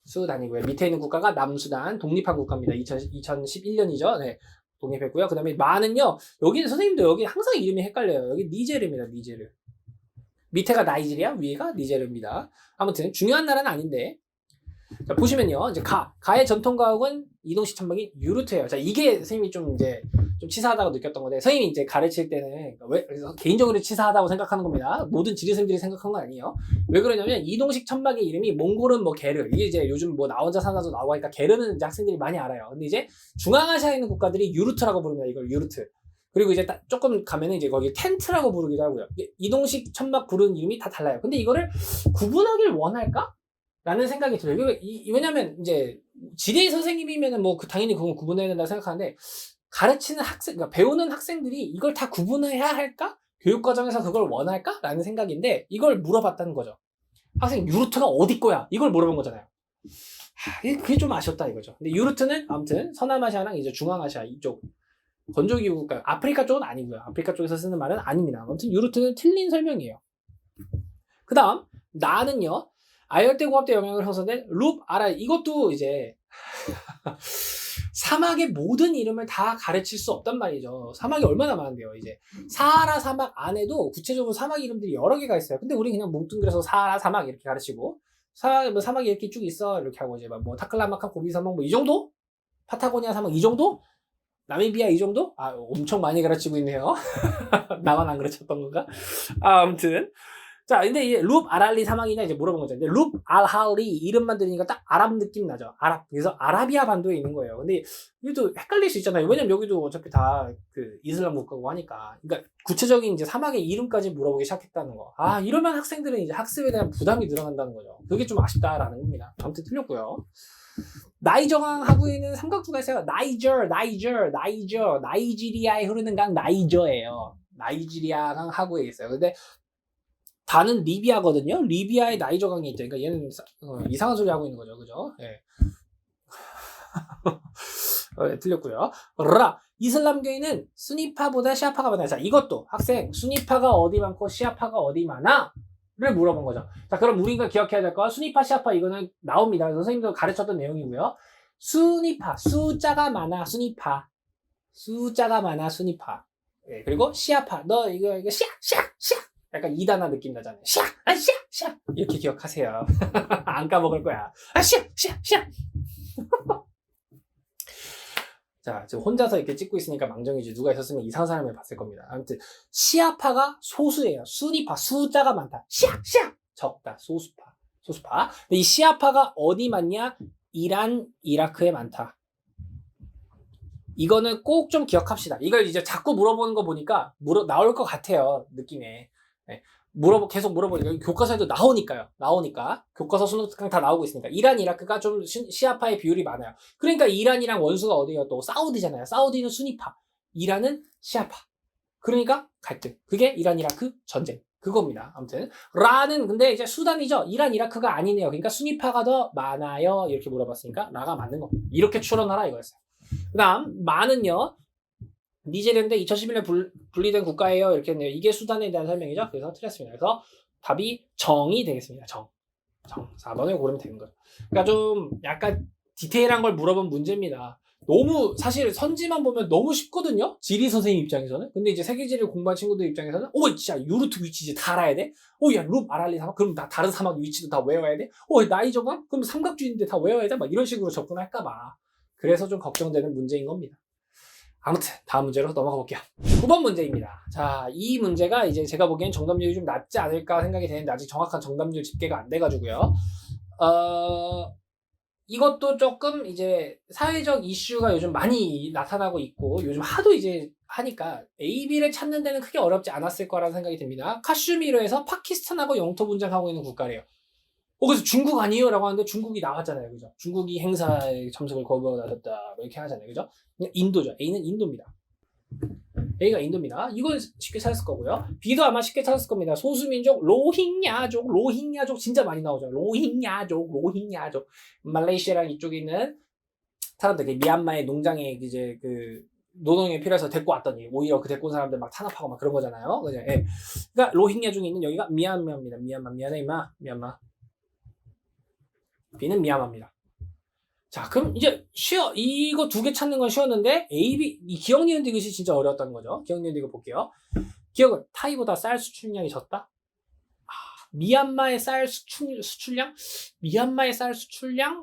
수단이고요. 밑에 있는 국가가 남수단, 독립한 국가입니다. 2011년이죠. 네. 독립했고요. 그 다음에 마는요. 여기 선생님도 여기 항상 이름이 헷갈려요. 여기 니제르입니다. 니제르. 밑에가 나이지리아, 위에가 니제르입니다. 아무튼 중요한 나라는 아닌데. 자, 보시면요. 이제 가의 전통 가옥은 이동식 천막인 유르트예요. 자, 이게 선생님이 좀 치사하다고 느꼈던 건데, 선생님이 이제 가르칠 때는 그래서 개인적으로 치사하다고 생각하는 겁니다. 모든 지리생들이 생각한 건 아니에요. 왜 그러냐면 이동식 천막의 이름이 몽골은 게르. 이게 이제 요즘 나 혼자 사나도 나오고 하니까 게르는 이제 학생들이 많이 알아요. 근데 이제 중앙아시아에 있는 국가들이 유르트라고 부릅니다. 이걸 유르트. 그리고 이제 조금 가면은 이제 거기 텐트라고 부르기도 하고요. 이동식 천막 부르는 이름이 다 달라요. 근데 이거를 구분하길 원할까? 라는 생각이 들어요. 왜냐면 이제 지리 선생님이면은 뭐 당연히 그건 구분해야 된다고 생각하는데 가르치는 그러니까 배우는 학생들이 이걸 다 구분해야 할까? 교육 과정에서 그걸 원할까? 라는 생각인데 이걸 물어봤다는 거죠. 학생 유루트가 어디 거야? 이걸 물어본 거잖아요. 그게 좀 아쉬웠다 이거죠. 근데 유루트는 아무튼 서남아시아랑 이제 중앙아시아 이쪽 건조기후 국가, 아프리카 쪽은 아니고요. 아프리카 쪽에서 쓰는 말은 아닙니다. 아무튼 유루트는 틀린 설명이에요. 그 다음 나는요, 아열대 고압대 영향을 형성된 룹 아라, 이것도 이제 사막의 모든 이름을 다 가르칠 수 없단 말이죠. 사막이 얼마나 많은데요. 이제 사하라 사막 안에도 구체적으로 사막 이름들이 여러 개가 있어요. 근데 우리 그냥 뭉뚱그려서 사하라 사막 이렇게 가르치고, 사막이 이렇게 쭉 있어 이렇게 하고, 이제 뭐 타클라마칸 고비 사막 뭐 이 정도? 파타고니아 사막 이 정도? 나미비아 이 정도? 엄청 많이 가르치고 있네요. 나만 안 가르쳤던 건가? 아무튼. 자, 근데 이제 룹 알할리 사막이냐 이제 물어본 거죠. 근데 룹 알할리 이름만 들으니까 딱 아랍 느낌 나죠. 그래서 아라비아 반도에 있는 거예요. 근데 이것도 헷갈릴 수 있잖아요. 왜냐면 여기도 어차피 다 그 이슬람 국가고 하니까. 그러니까 구체적인 이제 사막의 이름까지 물어보기 시작했다는 거. 이러면 학생들은 이제 학습에 대한 부담이 늘어난다는 거죠. 그게 좀 아쉽다라는 겁니다. 아무튼 틀렸고요. 나이저강 하구에는 삼각주가 있어요. 나이지리아에 흐르는 강 나이저예요. 나이지리아강 하구에 있어요. 근데 다는 리비아거든요. 리비아에 나이저강이 있죠. 그러니까 얘는 이상한 소리 하고 있는 거죠. 그죠? 예. 틀렸고요. 이슬람교에는 수니파보다 시아파가 많아요. 자, 이것도 학생 수니파가 어디 많고 시아파가 어디 많아? 를 물어본 거죠. 자, 그럼 우리가 기억해야 될 거, 수니파, 시아파 이거는 나옵니다. 선생님도 가르쳤던 내용이고요. 수니파, 숫자가 많아, 수니파. 숫자가 많아, 수니파. 예, 그리고 시아파, 너 이거 시아. 약간 이단아 느낌 나잖아요. 시아. 이렇게 기억하세요. 안 까먹을 거야. 시아. 자, 지금 혼자서 이렇게 찍고 있으니까 망정이지. 누가 있었으면 이상한 사람을 봤을 겁니다. 아무튼 시아파가 소수예요. 수니파, 숫자가 많다. 시아. 적다. 소수파. 근데 이 시아파가 어디 많냐? 이란, 이라크에 많다. 이거는 꼭 좀 기억합시다. 이걸 이제 자꾸 물어보는 거 보니까 나올 것 같아요. 느낌에. 네. 계속 물어보니까 교과서에도 나오니까 교과서 수능 특강 다 나오고 있으니까 이란 이라크가 좀 시아파의 비율이 많아요. 그러니까 이란이랑 원수가 어디예요? 또 사우디잖아요. 사우디는 수니파, 이란은 시아파. 그러니까 갈등. 그게 이란 이라크 전쟁. 그겁니다. 아무튼 라는 근데 이제 수단이죠. 이란 이라크가 아니네요. 그러니까 수니파가 더 많아요. 이렇게 물어봤으니까 라가 맞는 겁니다. 이렇게 추론하라 이거였어요. 그다음 마는요. 니제리아인데 2011년 분리된 국가예요. 이렇게 했네요. 이게 수단에 대한 설명이죠. 그래서 틀렸습니다. 그래서 답이 정이 되겠습니다. 정. 4번을 고르면 되는 거죠. 그러니까 좀 약간 디테일한 걸 물어본 문제입니다. 너무 사실 선지만 보면 너무 쉽거든요. 지리 선생님 입장에서는. 근데 이제 세계지리를 공부한 친구들 입장에서는 진짜 유루트 위치 다 알아야 돼. 야 룹 아랄리 사막 그럼 나 다른 사막 위치도 다 외워야 돼. 나이저강 그럼 삼각주인데 다 외워야 돼. 막 이런 식으로 접근할까 봐. 그래서 좀 걱정되는 문제인 겁니다. 아무튼 다음 문제로 넘어가 볼게요. 9번 문제입니다. 자, 이 문제가 이제 제가 보기엔 정답률이 좀 낮지 않을까 생각이 되는데 아직 정확한 정답률 집계가 안 돼가지고요. 이것도 조금 이제 사회적 이슈가 요즘 많이 나타나고 있고 요즘 하도 이제 하니까 AB를 찾는 데는 크게 어렵지 않았을 거라는 생각이 듭니다. 카슈미르에서 파키스탄하고 영토 분쟁하고 있는 국가래요. 그래서 중국 아니에요? 라고 하는데 중국이 나왔잖아요. 그죠? 중국이 행사에 참석을 거부하셨다. 이렇게 하잖아요. 그죠? 인도죠. A는 인도입니다. A가 인도입니다. 이건 쉽게 찾았을 거고요. B도 아마 쉽게 찾았을 겁니다. 소수민족 로힝야족 진짜 많이 나오죠. 로힝야족. 말레이시아랑 이쪽에 있는 사람들, 미얀마의 농장에 이제 그 노동이 필요해서 데리고 왔더니 오히려 그 데리고 온 사람들 막 탄압하고 막 그런 거잖아요. 그죠? 예. 그러니까 로힝야족에 있는 여기가 미얀마입니다. 미얀마. B는 미얀마입니다. 자, 그럼 이제 이거 두 개 찾는 건 쉬웠는데 A, B, 이 기억, 니은, 디귿이 진짜 어려웠다는 거죠. 기억, 니은, 디귿 볼게요. 기억은 타이보다 쌀 수출량이 적다? 미얀마의 쌀 수출량?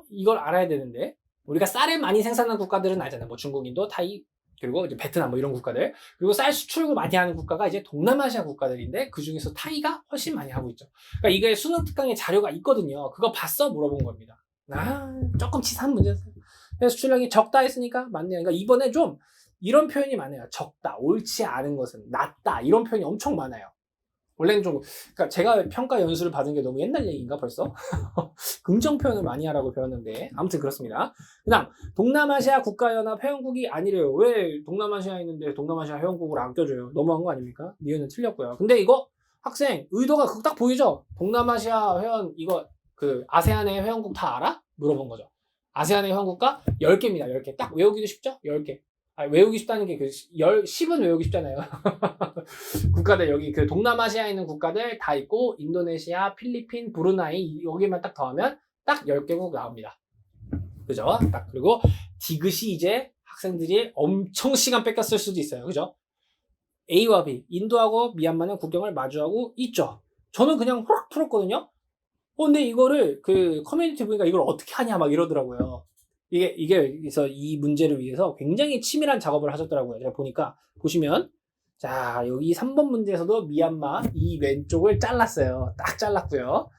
이걸 알아야 되는데 우리가 쌀을 많이 생산하는 국가들은 알잖아요. 뭐 중국, 인도, 타이, 그리고 이제 베트남 뭐 이런 국가들. 그리고 쌀 수출을 많이 하는 국가가 이제 동남아시아 국가들인데 그 중에서 타이가 훨씬 많이 하고 있죠. 그러니까 이게 수능 특강에 자료가 있거든요. 그거 봤어? 물어본 겁니다. 조금 치사한 문제였어요. 수출량이 적다 했으니까 맞네요. 그러니까 이번에 좀 이런 표현이 많아요. 적다, 옳지 않은 것은, 낮다 이런 표현이 엄청 많아요. 원래는 좀, 그러니까 제가 평가 연수를 받은 게 너무 옛날 얘기인가 벌써? 긍정 표현을 많이 하라고 배웠는데 아무튼 그렇습니다. 그다음 동남아시아 국가연합 회원국이 아니래요. 왜 동남아시아에 있는데 동남아시아 회원국을 안 껴줘요? 너무한 거 아닙니까? 니은은 틀렸고요. 근데 이거 학생 의도가 딱 보이죠? 동남아시아 회원 이거 그 아세안의 회원국 다 알아? 물어본 거죠. 아세안의 회원국가 10개입니다. 10개. 딱 외우기도 쉽죠? 10개. 외우기 쉽다는 게 10은 외우기 쉽잖아요. 국가들 여기 그 동남아시아에 있는 국가들 다 있고 인도네시아, 필리핀, 브루나이 여기만 딱 더하면 딱 10개국 나옵니다. 그죠? 딱 그리고 디귿이 이제 학생들이 엄청 시간 뺏겼을 수도 있어요. 그죠? A와 B, 인도하고 미얀마는 국경을 마주하고 있죠. 저는 그냥 호락 풀었거든요. 근데 이거를 그 커뮤니티 보니까 이걸 어떻게 하냐 막 이러더라고요. 그래서 이 문제를 위해서 굉장히 치밀한 작업을 하셨더라고요. 제가 보니까 보시면 자, 여기 3번 문제에서도 미얀마 이 왼쪽을 잘랐어요. 딱 잘랐고요.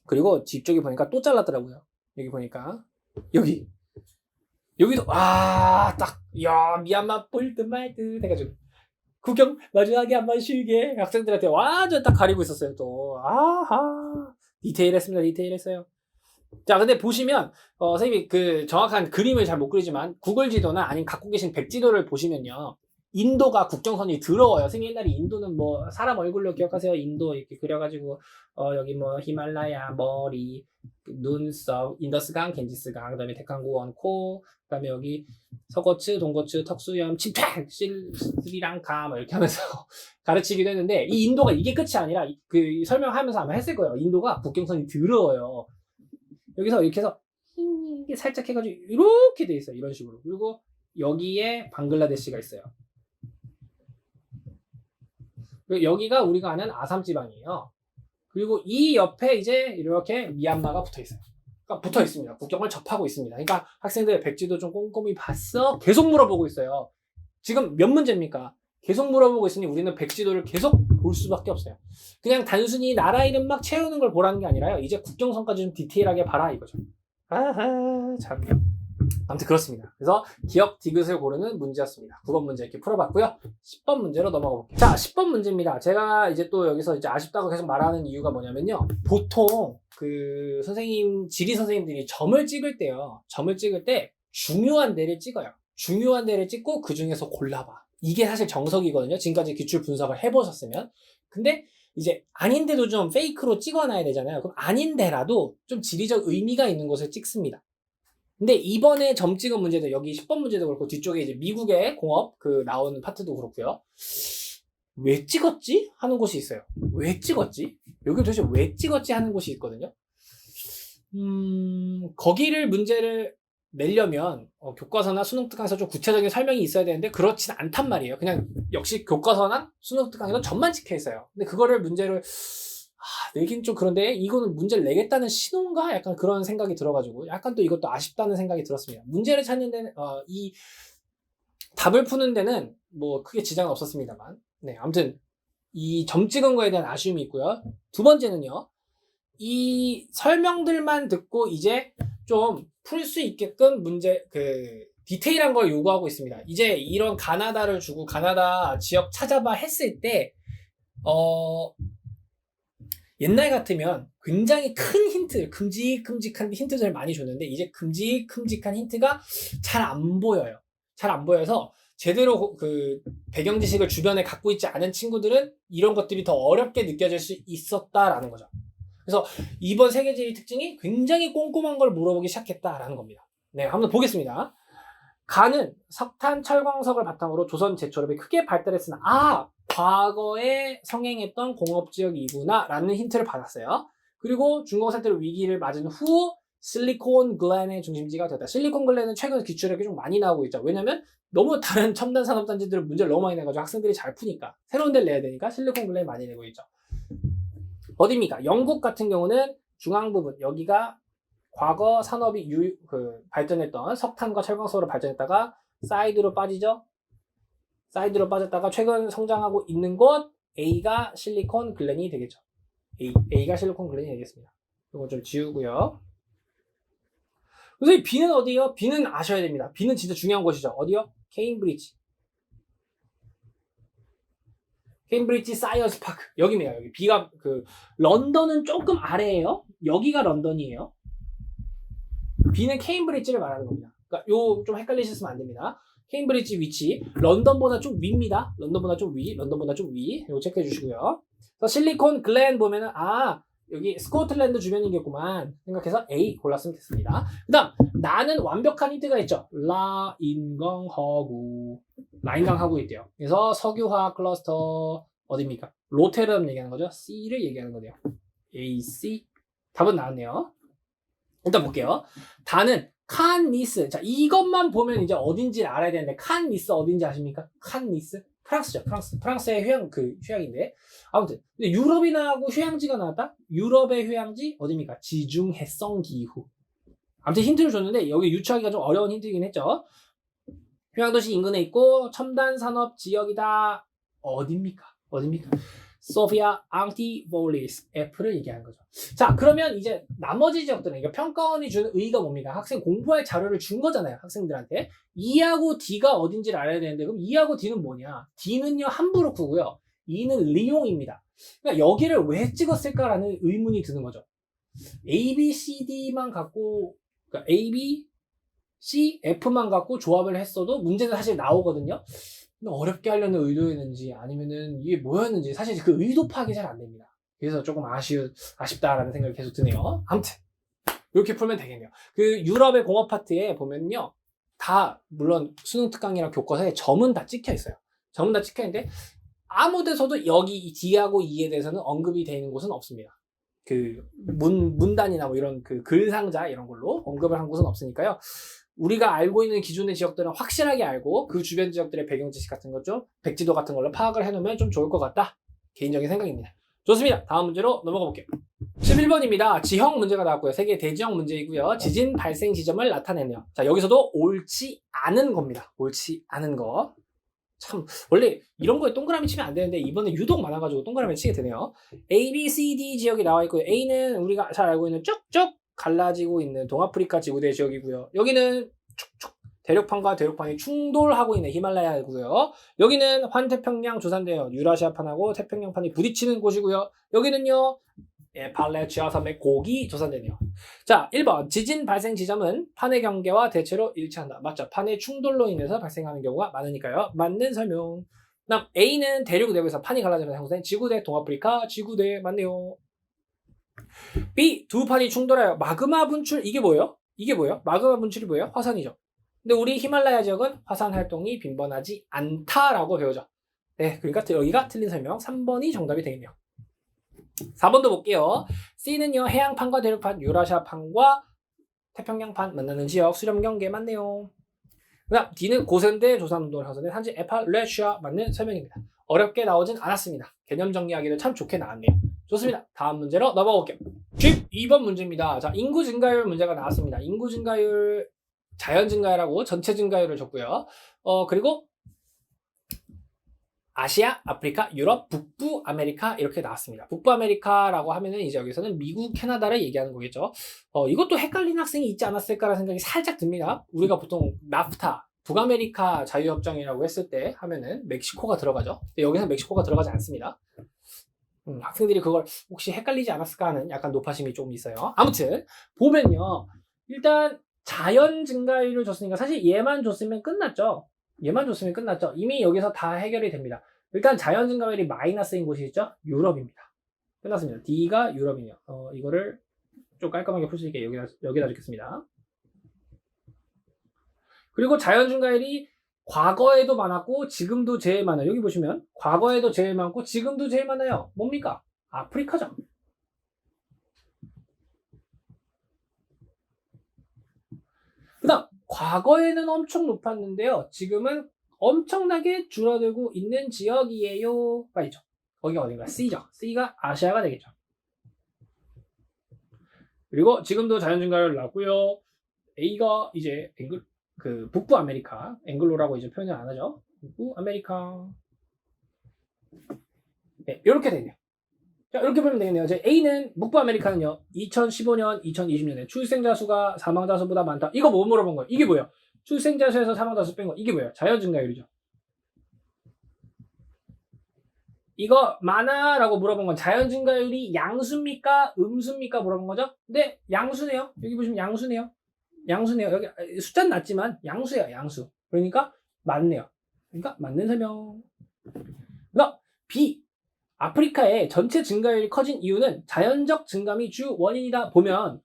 그리고 뒤쪽에 보니까 또 잘랐더라고요. 여기 보니까 여기도 딱 야 미얀마 볼 듯 말 듯 해가지고 국경 마주하게 한번 쉬게 학생들한테 완전 딱 가리고 있었어요. 또 아하 디테일했습니다. 디테일했어요. 자, 근데 보시면, 선생님이 그 정확한 그림을 잘 못 그리지만, 구글 지도나 아니면 갖고 계신 백지도를 보시면요. 인도가 국경선이 더러워요. 선생님 옛날에 인도는 뭐, 사람 얼굴로 기억하세요? 인도 이렇게 그려가지고, 여기 뭐, 히말라야, 머리, 눈썹, 인더스강, 겐지스강, 그 다음에 데칸구 원코, 그 다음에 여기 서거츠, 동거츠, 턱수염, 침팩, 스리랑카, 뭐 이렇게 하면서 가르치기도 했는데, 이 인도가 이게 끝이 아니라, 그 설명하면서 아마 했을 거예요. 인도가 국경선이 더러워요. 여기서 이렇게 해서 이게 살짝 해가지고 이렇게 돼 있어요. 이런 식으로. 그리고 여기에 방글라데시가 있어요. 그리고 여기가 우리가 아는 아삼 지방이에요. 그리고 이 옆에 이제 이렇게 미얀마가 붙어 있어요. 그러니까 붙어 있습니다. 국경을 접하고 있습니다. 그러니까 학생들 백지도 좀 꼼꼼히 봤어? 계속 물어보고 있어요. 지금 몇 문제입니까? 계속 물어보고 있으니 우리는 백지도를 계속 볼 수밖에 없어요. 그냥 단순히 나라 이름 막 채우는 걸 보라는 게 아니라요. 이제 국경선까지 좀 디테일하게 봐라 이거죠. 아하 참. 아무튼 그렇습니다. 그래서 기억 디귿을 고르는 문제였습니다. 9번 문제 이렇게 풀어봤고요. 10번 문제로 넘어가 볼게요. 자, 10번 문제입니다. 제가 이제 또 여기서 이제 아쉽다고 계속 말하는 이유가 뭐냐면요. 보통 그 선생님, 지리 선생님들이 점을 찍을 때요. 점을 찍을 때 중요한 데를 찍어요. 중요한 데를 찍고 그 중에서 골라봐. 이게 사실 정석이거든요. 지금까지 기출 분석을 해보셨으면. 근데 이제 아닌데도 좀 페이크로 찍어놔야 되잖아요. 그럼 아닌데라도 좀 지리적 의미가 있는 곳을 찍습니다. 근데 이번에 점 찍은 문제도 여기 10번 문제도 그렇고 뒤쪽에 이제 미국의 공업 그 나오는 파트도 그렇고요. 왜 찍었지? 하는 곳이 있어요. 왜 찍었지? 여기 도대체 왜 찍었지? 하는 곳이 있거든요. 거기를 문제를 내려면 교과서나 수능 특강에서 좀 구체적인 설명이 있어야 되는데 그렇진 않단 말이에요. 그냥 역시 교과서나 수능 특강에서 점만 찍혀 있어요. 근데 그거를 문제를 내긴 좀 그런데 이거는 문제를 내겠다는 신호인가? 약간 그런 생각이 들어가지고 약간 또 이것도 아쉽다는 생각이 들었습니다. 문제를 찾는 데는 이 답을 푸는 데는 뭐 크게 지장은 없었습니다만 네 아무튼 이 점 찍은 거에 대한 아쉬움이 있고요. 두 번째는요. 이 설명들만 듣고 이제 좀 풀 수 있게끔 문제 그 디테일한 걸 요구하고 있습니다. 이제 이런 가나다를 주고 가나다 지역 찾아봐 했을 때 옛날 같으면 굉장히 큰 힌트, 큼직큼직한 힌트들을 많이 줬는데 이제 큼직큼직한 힌트가 잘 안 보여요. 잘 안 보여서 제대로 그 배경 지식을 주변에 갖고 있지 않은 친구들은 이런 것들이 더 어렵게 느껴질 수 있었다라는 거죠. 그래서 이번 세계지리 특징이 굉장히 꼼꼼한 걸 물어보기 시작했다라는 겁니다. 네, 한번 보겠습니다. 가는 석탄 철광석을 바탕으로 조선 제철업이 크게 발달했으나 과거에 성행했던 공업지역이구나 라는 힌트를 받았어요. 그리고 중공 사태로 위기를 맞은 후 실리콘 글렌의 중심지가 됐다. 실리콘 글렌은 최근 기출에 좀 많이 나오고 있죠. 왜냐면 너무 다른 첨단 산업단지들을 문제를 너무 많이 내가지고 학생들이 잘 푸니까 새로운 데를 내야 되니까 실리콘 글렌 많이 내고 있죠. 어디입니까? 영국 같은 경우는 중앙 부분 여기가 과거 산업이 발전했던 석탄과 철광석으로 발전했다가 사이드로 빠지죠. 사이드로 빠졌다가 최근 성장하고 있는 곳 A가 실리콘 글렌이 되겠죠. A가 실리콘 글렌이 되겠습니다. 이거 좀 지우고요. 선생님 B는 어디요? B는 아셔야 됩니다. B는 진짜 중요한 곳이죠. 어디요? 케임브리지. 케임브리지 사이언스 파크 여기입니다. 여기 B가 그 런던은 조금 아래예요. 여기가 런던이에요. B는 케임브리지를 말하는 겁니다. 그러니까 요 좀 헷갈리셨으면 안 됩니다. 케임브리지 위치 런던보다 좀 위입니다. 런던보다 좀 위, 런던보다 좀 위. 이거 체크해 주시고요. 그래서 실리콘 글렌 보면은 여기 스코틀랜드 주변이겠구만 생각해서 A 골랐으면 됐습니다. 그 다음 나는 완벽한 힌트가 있죠. 라인강하고 있대요. 그래서 석유화학 클러스터 어디입니까? 로테름 얘기하는 거죠. C를 얘기하는 거네요. A, C 답은 나왔네요. 일단 볼게요. 다는 칸니스. 자, 이것만 보면 이제 어딘지를 알아야 되는데 칸니스 어딘지 아십니까? 칸니스? 프랑스죠. 프랑스의 휴양인데. 아무튼 근데 유럽이 나오고 휴양지가 나왔다? 유럽의 휴양지 어디입니까? 지중해성 기후. 아무튼 힌트를 줬는데 여기 유추하기가 좀 어려운 힌트이긴 했죠. 휴양도시 인근에 있고 첨단 산업 지역이다. 어디입니까? 소피아 앙티볼리스 F를 얘기하는 거죠. 자, 그러면 이제 나머지 지역들은 그러니까 평가원이 주는 의의가 뭡니까? 학생 공부할 자료를 준 거잖아요. 학생들한테. E하고 D가 어딘지를 알아야 되는데 그럼 E하고 D는 뭐냐? D는요 함부르크고요. E는 리옹입니다. 그러니까 여기를 왜 찍었을까라는 의문이 드는 거죠. A, B, C, D만 갖고 그러니까 A, B, C, F만 갖고 조합을 했어도 문제는 사실 나오거든요. 어렵게 하려는 의도였는지 아니면은 이게 뭐였는지 사실 그 의도 파악이 잘 안 됩니다. 그래서 조금 아쉽다라는 생각이 계속 드네요. 아무튼 이렇게 풀면 되겠네요. 그 유럽의 공업 파트에 보면요, 다 물론 수능 특강이랑 교과서에 점은 다 찍혀 있어요. 점은 다 찍혀 있는데 아무 데서도 여기 D하고 E에 대해서는 언급이 되어 있는 곳은 없습니다. 그 문단이나 뭐 이런 그 글상자 이런 걸로 언급을 한 곳은 없으니까요. 우리가 알고 있는 기존의 지역들은 확실하게 알고 그 주변 지역들의 배경 지식 같은 것 좀 백지도 같은 걸로 파악을 해놓으면 좀 좋을 것 같다. 개인적인 생각입니다. 좋습니다. 다음 문제로 넘어가 볼게요. 11번입니다. 지형 문제가 나왔고요. 세계 대지형 문제이고요. 지진 발생 지점을 나타내네요. 자, 여기서도 옳지 않은 겁니다. 옳지 않은 거. 참 원래 이런 거에 동그라미 치면 안 되는데 이번에 유독 많아가지고 동그라미 치게 되네요. A, B, C, D 지역이 나와 있고요. A는 우리가 잘 알고 있는 쭉쭉 갈라지고 있는 동아프리카 지구대 지역이고요. 여기는 축축 대륙판과 대륙판이 충돌하고 있는 히말라야이고요. 여기는 환태평양 조산대요. 유라시아판하고 태평양판이 부딪히는 곳이고요. 여기는요. 팔레치아 산맥 고기 조산대네요. 자, 1번 지진 발생 지점은 판의 경계와 대체로 일치한다. 맞죠? 판의 충돌로 인해서 발생하는 경우가 많으니까요. 맞는 설명. 그다음 A는 대륙 내부에서 판이 갈라지면서 형성된 지구대 동아프리카 지구대 맞네요. B. 두 판이 충돌하여 마그마 분출. 이게 뭐예요? 마그마 분출이 뭐예요? 화산이죠. 근데 우리 히말라야 지역은 화산 활동이 빈번하지 않다라고 배우죠. 네, 그러니까 여기가 틀린 설명. 3번이 정답이 되겠네요. 4번도 볼게요. C는요, 해양판과 대륙판, 유라시아판과 태평양판 만나는 지역, 수렴 경계 맞네요. 그다음 D는 고센대 조산운동을 형성된 산지 에팔레시아 맞는 설명입니다. 어렵게 나오진 않았습니다. 개념 정리하기를 참 좋게 나왔네요. 좋습니다. 다음 문제로 넘어가 볼게요. 12번 문제입니다. 자, 인구 증가율 문제가 나왔습니다. 인구 증가율, 자연 증가율하고 전체 증가율을 줬고요. 그리고 아시아, 아프리카, 유럽, 북부 아메리카 이렇게 나왔습니다. 북부 아메리카라고 하면은 이제 여기서는 미국, 캐나다를 얘기하는 거겠죠. 이것도 헷갈리는 학생이 있지 않았을까라는 생각이 살짝 듭니다. 우리가 보통 나프타, 북아메리카 자유협정이라고 했을 때 하면은 멕시코가 들어가죠. 근데 여기서는 멕시코가 들어가지 않습니다. 학생들이 그걸 혹시 헷갈리지 않았을까 하는 약간 노파심이 조금 있어요. 아무튼 보면요. 일단 자연 증가율을 줬으니까 사실 얘만 줬으면 끝났죠. 이미 여기서 다 해결이 됩니다. 일단 자연 증가율이 마이너스인 곳이 있죠? 유럽입니다. 끝났습니다. D가 유럽이네요. 이거를 좀 깔끔하게 풀 수 있게 여기다 적겠습니다. 그리고 자연 증가율이 과거에도 많았고 지금도 제일 많아요. 여기 보시면 과거에도 제일 많고 지금도 제일 많아요. 뭡니까? 아프리카죠. 그 다음 과거에는 엄청 높았는데요. 지금은 엄청나게 줄어들고 있는 지역이에요. 가 있죠. 거기가 어딘가? C죠. C가 아시아가 되겠죠. 그리고 지금도 자연 증가율 나고요. A가 이제 북부 아메리카, 앵글로라고 이제 표현을 안 하죠. 북부 아메리카. 네, 이렇게 되네요. 자, 이렇게 보면 되겠네요. 이제 A는 북부 아메리카는요, 2015년, 2020년에 출생자 수가 사망자 수보다 많다. 이거 뭐 물어본 거예요? 이게 뭐예요? 출생자 수에서 사망자 수 뺀 거. 이게 뭐예요? 자연 증가율이죠. 이거 많아라고 물어본 건 자연 증가율이 양수입니까? 음수입니까? 물어본 거죠? 근데 양수네요. 여기 보시면 양수네요. 양수네요. 여기 숫자는 낮지만 양수예요. 양수. 그러니까 맞네요. 그러니까 맞는 설명. 그러니까 B. 아프리카의 전체 증가율이 커진 이유는 자연적 증감이 주 원인이다 보면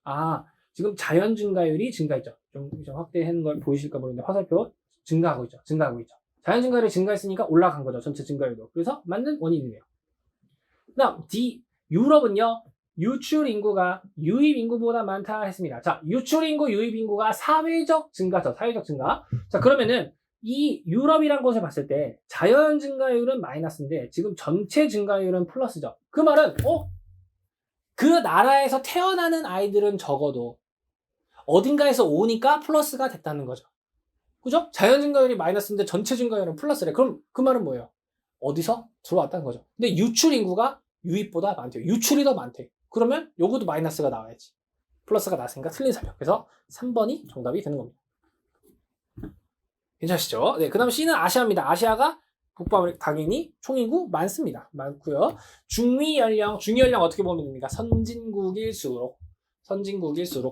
지금 자연 증가율이 증가했죠. 좀 확대하는 걸 보이실까 모르겠는데 화살표 증가하고 있죠. 증가하고 있죠. 자연 증가율이 증가했으니까 올라간 거죠. 전체 증가율도. 그래서 맞는 원인이네요. 그다음 D. 유럽은요. 유출 인구가 유입 인구보다 많다 했습니다. 자, 유출 인구, 유입 인구가 사회적 증가죠. 사회적 증가. 자, 그러면은 이 유럽이란 곳을 봤을 때 자연 증가율은 마이너스인데 지금 전체 증가율은 플러스죠. 그 말은 그 나라에서 태어나는 아이들은 적어도 어딘가에서 오니까 플러스가 됐다는 거죠. 그죠? 자연 증가율이 마이너스인데 전체 증가율은 플러스래. 그럼 그 말은 뭐예요? 어디서 들어왔다는 거죠. 근데 유출 인구가 유입보다 많대요. 유출이 더 많대. 그러면 요것도 마이너스가 나와야지. 플러스가 나왔으니까 틀린 설명. 그래서 3번이 정답이 되는 겁니다. 괜찮으시죠? 네, 그 다음 C는 아시아입니다. 아시아가 북부아메리카 당연히 총인구 많습니다. 많고요. 중위 연령 어떻게 보면 됩니까? 선진국일수록,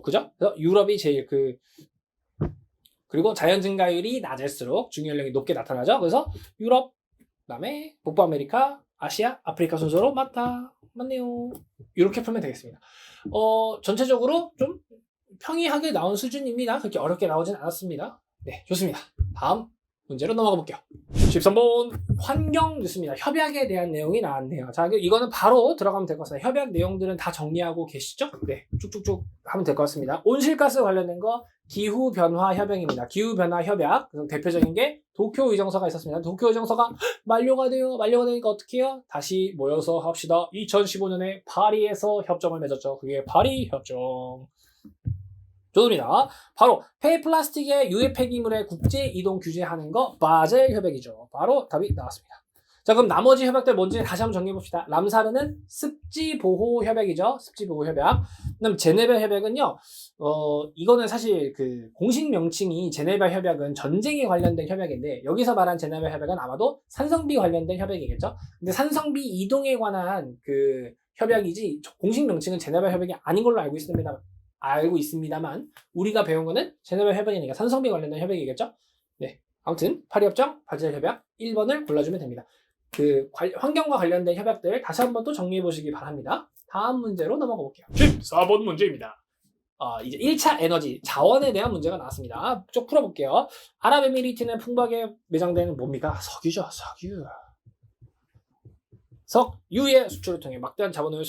그죠? 그래서 유럽이 제일 그리고 자연 증가율이 낮을수록 중위 연령이 높게 나타나죠. 그래서 유럽, 그다음에 북부아메리카, 아시아, 아프리카 순서로 맞네요. 이렇게 풀면 되겠습니다. 전체적으로 좀 평이하게 나온 수준입니다. 그렇게 어렵게 나오진 않았습니다. 네, 좋습니다. 다음 문제로 넘어가 볼게요. 13번 환경 뉴스입니다. 협약에 대한 내용이 나왔네요. 자, 이거는 바로 들어가면 될 것 같습니다. 협약 내용들은 다 정리하고 계시죠? 네, 쭉쭉쭉 하면 될 것 같습니다. 온실가스 관련된 거 기후변화 협약입니다. 기후변화 협약. 그래서 대표적인 게 도쿄 의정서가 있었습니다. 도쿄 의정서가 만료가 돼요. 만료가 되니까 어떻게 해요? 다시 모여서 합시다. 2015년에 파리에서 협정을 맺었죠. 그게 파리 협정. 좋습니다. 바로 폐플라스틱의 유해 폐기물의 국제 이동 규제하는 거 바젤 협약이죠. 바로 답이 나왔습니다. 자, 그럼 나머지 협약들 뭔지 다시 한번 정리해 봅시다. 람사르는 습지 보호 협약이죠. 습지 보호 협약. 그다음 제네바 협약은요. 이거는 사실 그 공식 명칭이 제네바 협약은 전쟁에 관련된 협약인데 여기서 말한 제네바 협약은 아마도 산성비 관련된 협약이겠죠. 근데 산성비 이동에 관한 그 협약이지 공식 명칭은 제네바 협약이 아닌 걸로 알고 있습니다만 우리가 배운 거는 제네바 협약이니까 산성비 관련된 협약이겠죠. 네, 아무튼 파리협정, 바젤 협약 1번을 골라주면 됩니다. 그 환경과 관련된 협약들 다시 한번 또 정리해 보시기 바랍니다. 다음 문제로 넘어가 볼게요. 14번 문제입니다. 이제 1차 에너지 자원에 대한 문제가 나왔습니다. 쭉 풀어볼게요. 아랍에미리트는 풍부하게 매장되는 뭡니까? 석유죠. 석유의 수출을 통해 막대한 자본을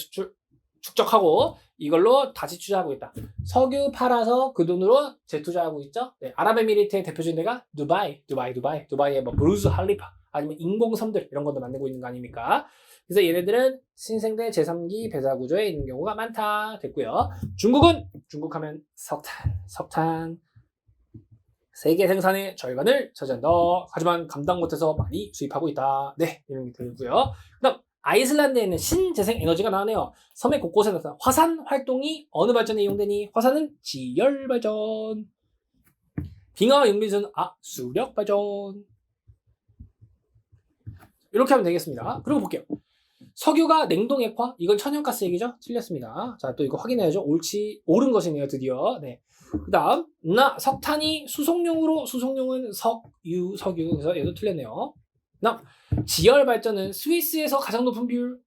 축적하고 이걸로 다시 투자하고 있다. 석유 팔아서 그 돈으로 재투자하고 있죠. 네, 아랍에미리트의 대표적인 데가 두바이의 뭐 부르즈 할리파 아니면 인공섬들 이런 것도 만들고 있는 거 아닙니까? 그래서 얘네들은 신생대 제3기 배사 구조에 있는 경우가 많다 됐고요. 중국 하면 석탄 세계 생산의 절반을 차지한다. 하지만 감당 못해서 많이 수입하고 있다. 네, 이런 게 들고요. 그다음 아이슬란드에는 신재생 에너지가 나오네요. 섬의 곳곳에 나타나 화산 활동이 어느 발전에 이용되니? 화산은 지열 발전. 빙하와 육미수는 수력 발전. 이렇게 하면 되겠습니다. 그리고 볼게요. 석유가 냉동 액화? 이건 천연가스 얘기죠? 틀렸습니다. 자, 또 이거 확인해야죠. 옳은 것이네요, 드디어. 네. 그 다음, 석탄이 수송용은 석유. 그래서 얘도 틀렸네요. 지열 발전은 스위스에서 가장 높은 비율.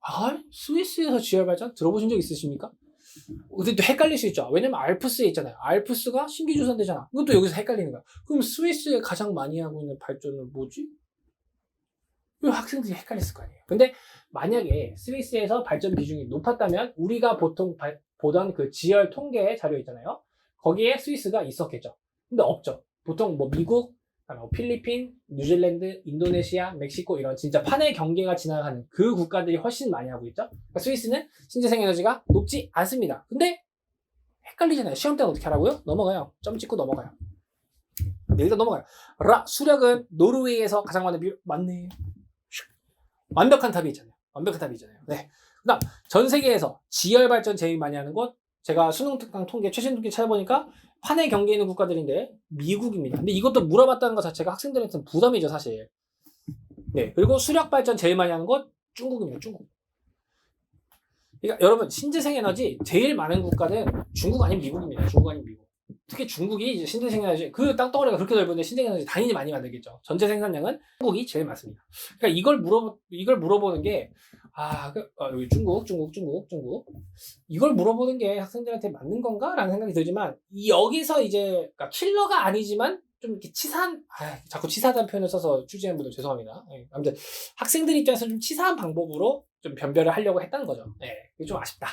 스위스에서 지열 발전? 들어보신 적 있으십니까? 근데 또 헷갈릴 수 있죠. 왜냐면 알프스에 있잖아요. 알프스가 신기주산대잖아. 이것도 여기서 헷갈리는 거야. 그럼 스위스에 가장 많이 하고 있는 발전은 뭐지? 학생들이 헷갈렸을 거 아니에요. 근데 만약에 스위스에서 발전 비중이 높았다면 우리가 보통 보던 그 지열 통계 자료 있잖아요. 거기에 스위스가 있었겠죠. 근데 없죠. 보통 뭐 미국, 필리핀, 뉴질랜드, 인도네시아, 멕시코 이런 진짜 판의 경계가 지나가는 그 국가들이 훨씬 많이 하고 있죠. 그러니까 스위스는 신재생 에너지가 높지 않습니다. 근데 헷갈리잖아요. 시험 때는 어떻게 하라고요? 넘어가요. 점 찍고 넘어가요. 네, 일단 넘어가요. 수력은 노르웨이에서 가장 많은 비율 맞네. 완벽한 답이 있잖아요. 네. 그다음 전 세계에서 지열 발전 제일 많이 하는 곳 제가 수능 특강 통계 최신 통계 찾아보니까 판의 경계에 있는 국가들인데 미국입니다. 근데 이것도 물어봤다는 것 자체가 학생들한테는 부담이죠, 사실. 네. 그리고 수력 발전 제일 많이 하는 곳 중국입니다. 중국. 그러니까 여러분 신재생 에너지 제일 많은 국가는 중국 아닌 미국입니다. 중국 아닌 미국. 특히 중국이 이제 신재생 에너지 그 땅덩어리가 그렇게 넓은데 신재생 에너지 당연히 많이 만들겠죠. 전체 생산량은 중국이 제일 많습니다. 그러니까 이걸 물어보는 게 여기 중국 이걸 물어보는 게 학생들한테 맞는 건가라는 생각이 들지만 여기서 이제 그러니까 킬러가 아니지만 좀 이렇게 자꾸 치사하다는 표현을 써서 취재한 분들 죄송합니다. 아무튼 학생들 입장에서 좀 치사한 방법으로 좀 변별을 하려고 했다는 거죠. 이게 좀 아쉽다.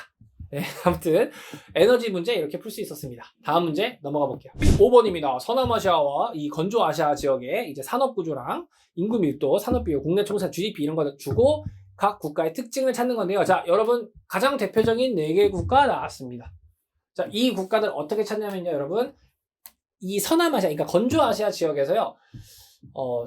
아무튼 에너지 문제 이렇게 풀 수 있었습니다. 다음 문제 넘어가 볼게요. 5번입니다. 서남아시아와 이 건조아시아 지역의 이제 산업 구조랑 인구 밀도, 산업 비율, 국내 총산, GDP 이런 거 주고 각 국가의 특징을 찾는 건데요. 자, 여러분 가장 대표적인 4개 국가 나왔습니다. 자, 이 국가들 어떻게 찾냐면요, 여러분. 이 서남아시아, 그러니까 건조아시아 지역에서요,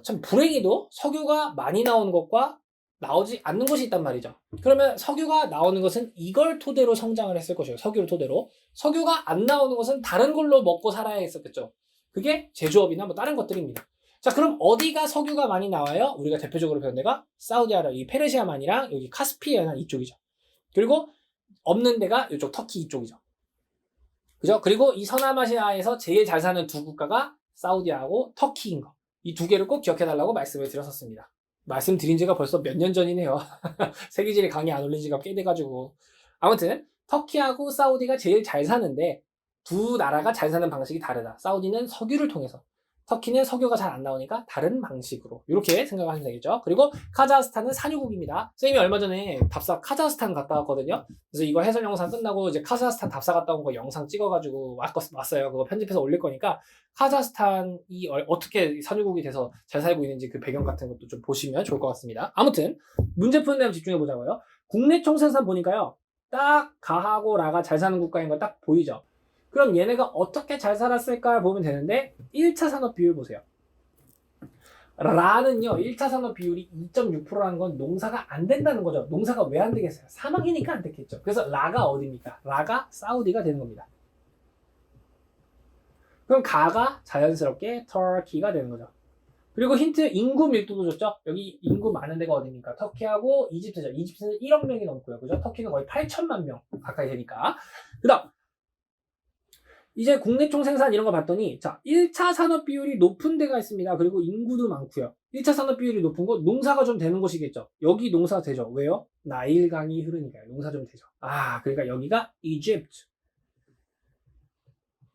참 불행히도 석유가 많이 나오는 것과 나오지 않는 곳이 있단 말이죠. 그러면 석유가 나오는 것은 이걸 토대로 성장을 했을 것이에요. 석유를 토대로. 석유가 안 나오는 것은 다른 걸로 먹고 살아야 했었겠죠. 그게 제조업이나 뭐 다른 것들입니다. 자, 그럼 어디가 석유가 많이 나와요? 우리가 대표적으로 배운 데가 사우디아라비아, 이 페르시아만이랑 여기 카스피해안 이쪽이죠. 그리고 없는 데가 이쪽 터키 이쪽이죠. 그죠? 그리고 이 서남아시아에서 제일 잘 사는 두 국가가 사우디하고 터키인 거. 이 두 개를 꼭 기억해달라고 말씀을 드렸었습니다. 말씀드린 지가 벌써 몇 년 전이네요. 세계지리 강의 안 올린 지가 꽤 돼가지고. 아무튼 터키하고 사우디가 제일 잘 사는데 두 나라가 잘 사는 방식이 다르다. 사우디는 석유를 통해서, 터키는 석유가 잘 안 나오니까 다른 방식으로 이렇게 생각하시면 되겠죠. 그리고 카자흐스탄은 산유국입니다. 선생님이 얼마 전에 답사 카자흐스탄 갔다 왔거든요. 그래서 이거 해설 영상 끝나고 이제 카자흐스탄 답사 갔다 온 거 영상 찍어가지고 왔어요. 그거 편집해서 올릴 거니까 카자흐스탄이 어떻게 산유국이 돼서 잘 살고 있는지 그 배경 같은 것도 좀 보시면 좋을 것 같습니다. 아무튼 문제 푸는 데 한번 집중해 보자고요. 국내 총생산 보니까요, 딱 가하고 라가 잘 사는 국가인 거 딱 보이죠. 그럼 얘네가 어떻게 잘 살았을까 보면 되는데 1차 산업 비율 보세요. 라는요, 1차 산업 비율이 2.6%라는 건 농사가 안 된다는 거죠. 농사가 왜 안 되겠어요? 사막이니까 안 됐겠죠. 그래서 라가 어디입니까? 라가 사우디가 되는 겁니다. 그럼 가가 자연스럽게 터키가 되는 거죠. 그리고 힌트, 인구 밀도도 줬죠. 여기 인구 많은 데가 어디입니까? 터키하고 이집트죠. 이집트는 1억 명이 넘고요. 그죠? 터키는 거의 8천만 명 가까이 되니까. 그 다음 이제 국내 총생산 이런 거 봤더니, 자, 1차 산업 비율이 높은 데가 있습니다. 그리고 인구도 많고요. 1차 산업 비율이 높은 곳, 농사가 좀 되는 곳이겠죠. 여기 농사 되죠. 왜요? 나일강이 흐르니까요. 농사 좀 되죠. 그러니까 여기가 이집트,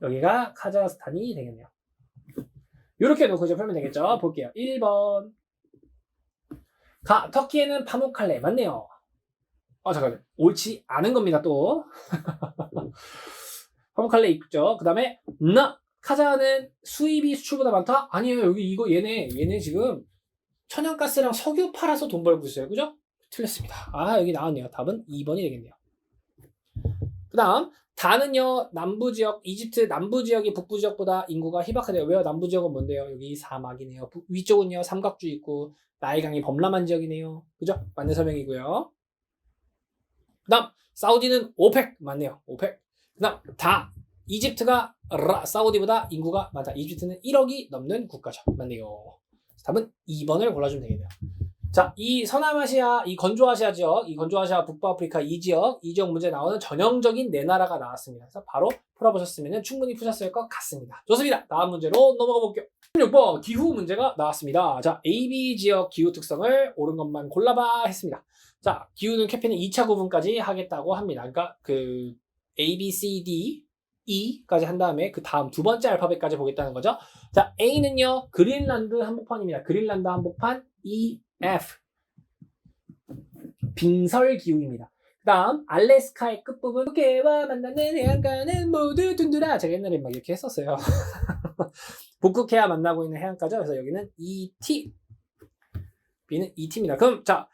여기가 카자흐스탄이 되겠네요. 이렇게 놓고 이제 풀면 되겠죠. 볼게요. 1번. 터키에는 파묵칼레 맞네요. 잠깐만요. 옳지 않은 겁니다, 또. 파묵칼레 있죠. 그 다음에 카자흐는 수입이 수출보다 많다? 아니에요. 여기 얘네 지금 천연가스랑 석유 팔아서 돈 벌고 있어요. 그죠? 틀렸습니다. 여기 나왔네요. 답은 2번이 되겠네요. 그 다음 다는요, 남부지역, 이집트 남부지역이 북부지역보다 인구가 희박하대요. 왜요? 남부지역은 뭔데요? 여기 사막이네요. 위쪽은요, 삼각주 있고 나일강이 범람한 지역이네요. 그죠? 맞는 설명이고요. 그 다음 사우디는 오펙 맞네요. 오펙. 그 다음 이집트가 사우디보다 인구가 많다. 이집트는 1억이 넘는 국가죠. 맞네요. 답은 2번을 골라주면 되겠네요. 자, 이 서남아시아, 이 건조아시아 지역, 이 건조아시아 북부아프리카 이 지역 문제 나오는 전형적인 네 나라가 나왔습니다. 그래서 바로 풀어보셨으면 충분히 푸셨을 것 같습니다. 좋습니다. 다음 문제로 넘어가 볼게요. 16번 기후 문제가 나왔습니다. 자, AB 지역 기후 특성을 옳은 것만 골라봐 했습니다. 자, 기후는 캐피는 2차 구분까지 하겠다고 합니다. 그러니까 그 A, B, C, D, E까지 한 다음에 그 다음 두 번째 알파벳까지 보겠다는 거죠. 자, A는요, 그린란드 한복판입니다. 그린란드 한복판 EF. 빙설 기후입니다. 그 다음, 알래스카의 끝부분, 북해와 만나는 해안가는 모두 둔두라. 제가 옛날에 막 이렇게 했었어요. 북극해와 만나고 있는 해안가죠. 그래서 여기는 ET. B는 ET입니다. 그럼, 자,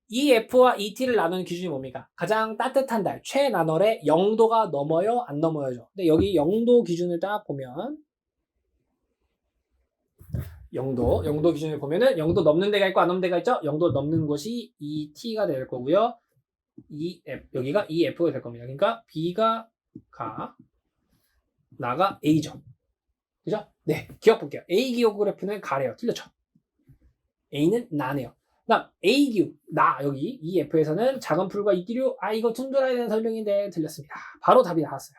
EF와 ET를 나누는 기준이 뭡니까? 가장 따뜻한 달, 최나널에 0도가 넘어요? 안 넘어요죠? 근데 여기 0도 기준을 딱 보면, 0도 기준을 보면은 0도 넘는 데가 있고 안 넘는 데가 있죠? 0도 넘는 곳이 ET가 될 거고요. 여기가 EF가 될 겁니다. 그러니까 B가 가, 나가 A죠. 그죠? 네, 기억 볼게요. A 기호 그래프는 가래요. 틀렸죠? A는 나네요. 그다음 A기후 여기 이 F에서는 작은 풀과 이기류. 이거 툰드라에 대한 설명인데 틀렸습니다. 바로 답이 나왔어요.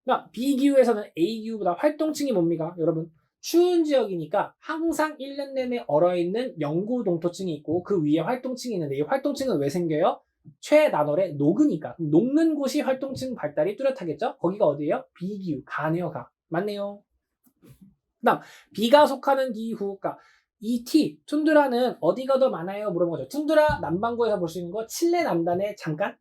그다음 B기후에서는 A기후보다 활동층이 뭡니까? 여러분 추운 지역이니까 항상 1년 내내 얼어있는 영구 동토층이 있고 그 위에 활동층이 있는데 이 활동층은 왜 생겨요? 최난월에 녹으니까. 녹는 곳이 활동층 발달이 뚜렷하겠죠? 거기가 어디예요? B기후. 가네요, 가. 맞네요. 그다음 B가 속하는 기후. 그러니까 ET 툰드라는 어디가 더 많아요? 물어본 거죠. 툰드라 남반구에서 볼 수 있는 거 칠레 남단의 잠깐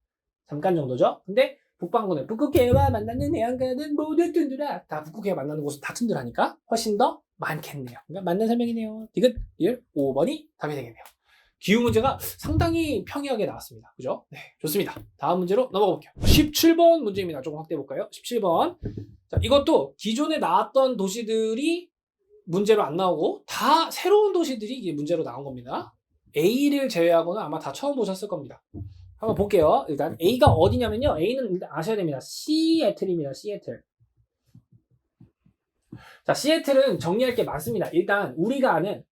정도죠. 근데 북반구는 북극해와 만나는 해안가는 모두 툰드라. 다 북극해와 만나는 곳은 다 툰드라니까 훨씬 더 많겠네요. 그러니까 맞는 설명이네요. 디귿 5번이 답이 되겠네요. 기후 문제가 상당히 평이하게 나왔습니다. 그죠? 네, 좋습니다. 다음 문제로 넘어가 볼게요. 17번 문제입니다. 조금 확대해 볼까요? 17번. 자, 이것도 기존에 나왔던 도시들이 문제로 안 나오고 다 새로운 도시들이 이게 문제로 나온 겁니다. A를 제외하고는 아마 다 처음 보셨을 겁니다. 한번 볼게요. 일단 A가 어디냐면요. A는 일단 아셔야 됩니다. 시애틀입니다. 시애틀. 자, 시애틀은 정리할 게 많습니다. 일단 우리가 아는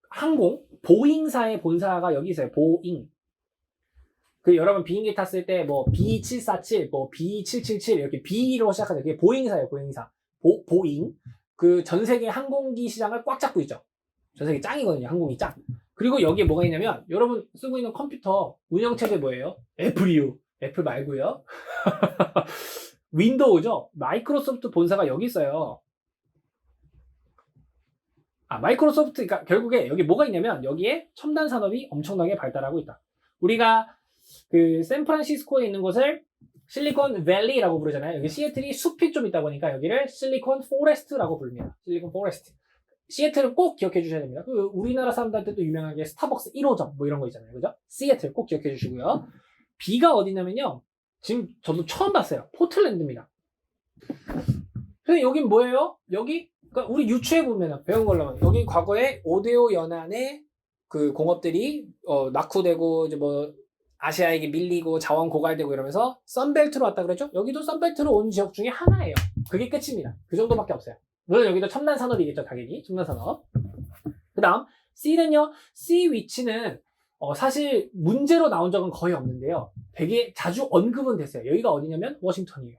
항공, 보잉사의 본사가 여기 있어요. 보잉. 여러분 비행기 탔을 때 뭐 B747, 뭐 B777 이렇게 B로 시작하죠. 그게 보잉사예요. 보잉사. 보잉. 전 세계 항공기 시장을 꽉 잡고 있죠. 전 세계 짱이거든요. 항공기 짱. 그리고 여기에 뭐가 있냐면 여러분 쓰고 있는 컴퓨터 운영체제 뭐예요? 애플이요. 애플 말고요. 윈도우죠. 마이크로소프트 본사가 여기 있어요. 마이크로소프트, 그러니까 결국에 여기 뭐가 있냐면 여기에 첨단 산업이 엄청나게 발달하고 있다. 우리가 샌프란시스코에 있는 곳을 실리콘 밸리라고 부르잖아요. 여기 시애틀이 숲이 좀 있다 보니까 여기를 실리콘 포레스트라고 부릅니다. 실리콘 포레스트. 시애틀은 꼭 기억해 주셔야 됩니다. 우리나라 사람들한테도 유명하게 스타벅스 1호점 뭐 이런 거 있잖아요. 그죠? 시애틀 꼭 기억해 주시고요. B가 어디냐면요. 지금 저도 처음 봤어요. 포틀랜드입니다. 근데 여긴 뭐예요? 여기 그러니까 우리 유추해 보면 배운 걸로 여기 과거에 오데오 연안의 공업들이 낙후되고 이제 뭐 아시아에게 밀리고 자원 고갈되고 이러면서 썬벨트로 왔다 그랬죠? 여기도 썬벨트로 온 지역 중에 하나예요. 그게 끝입니다. 그 정도밖에 없어요. 물론 여기도 첨단 산업이겠죠, 당연히. 첨단 산업. 그 다음 C는요. C 위치는 사실 문제로 나온 적은 거의 없는데요. 되게 자주 언급은 됐어요. 여기가 어디냐면 워싱턴이에요.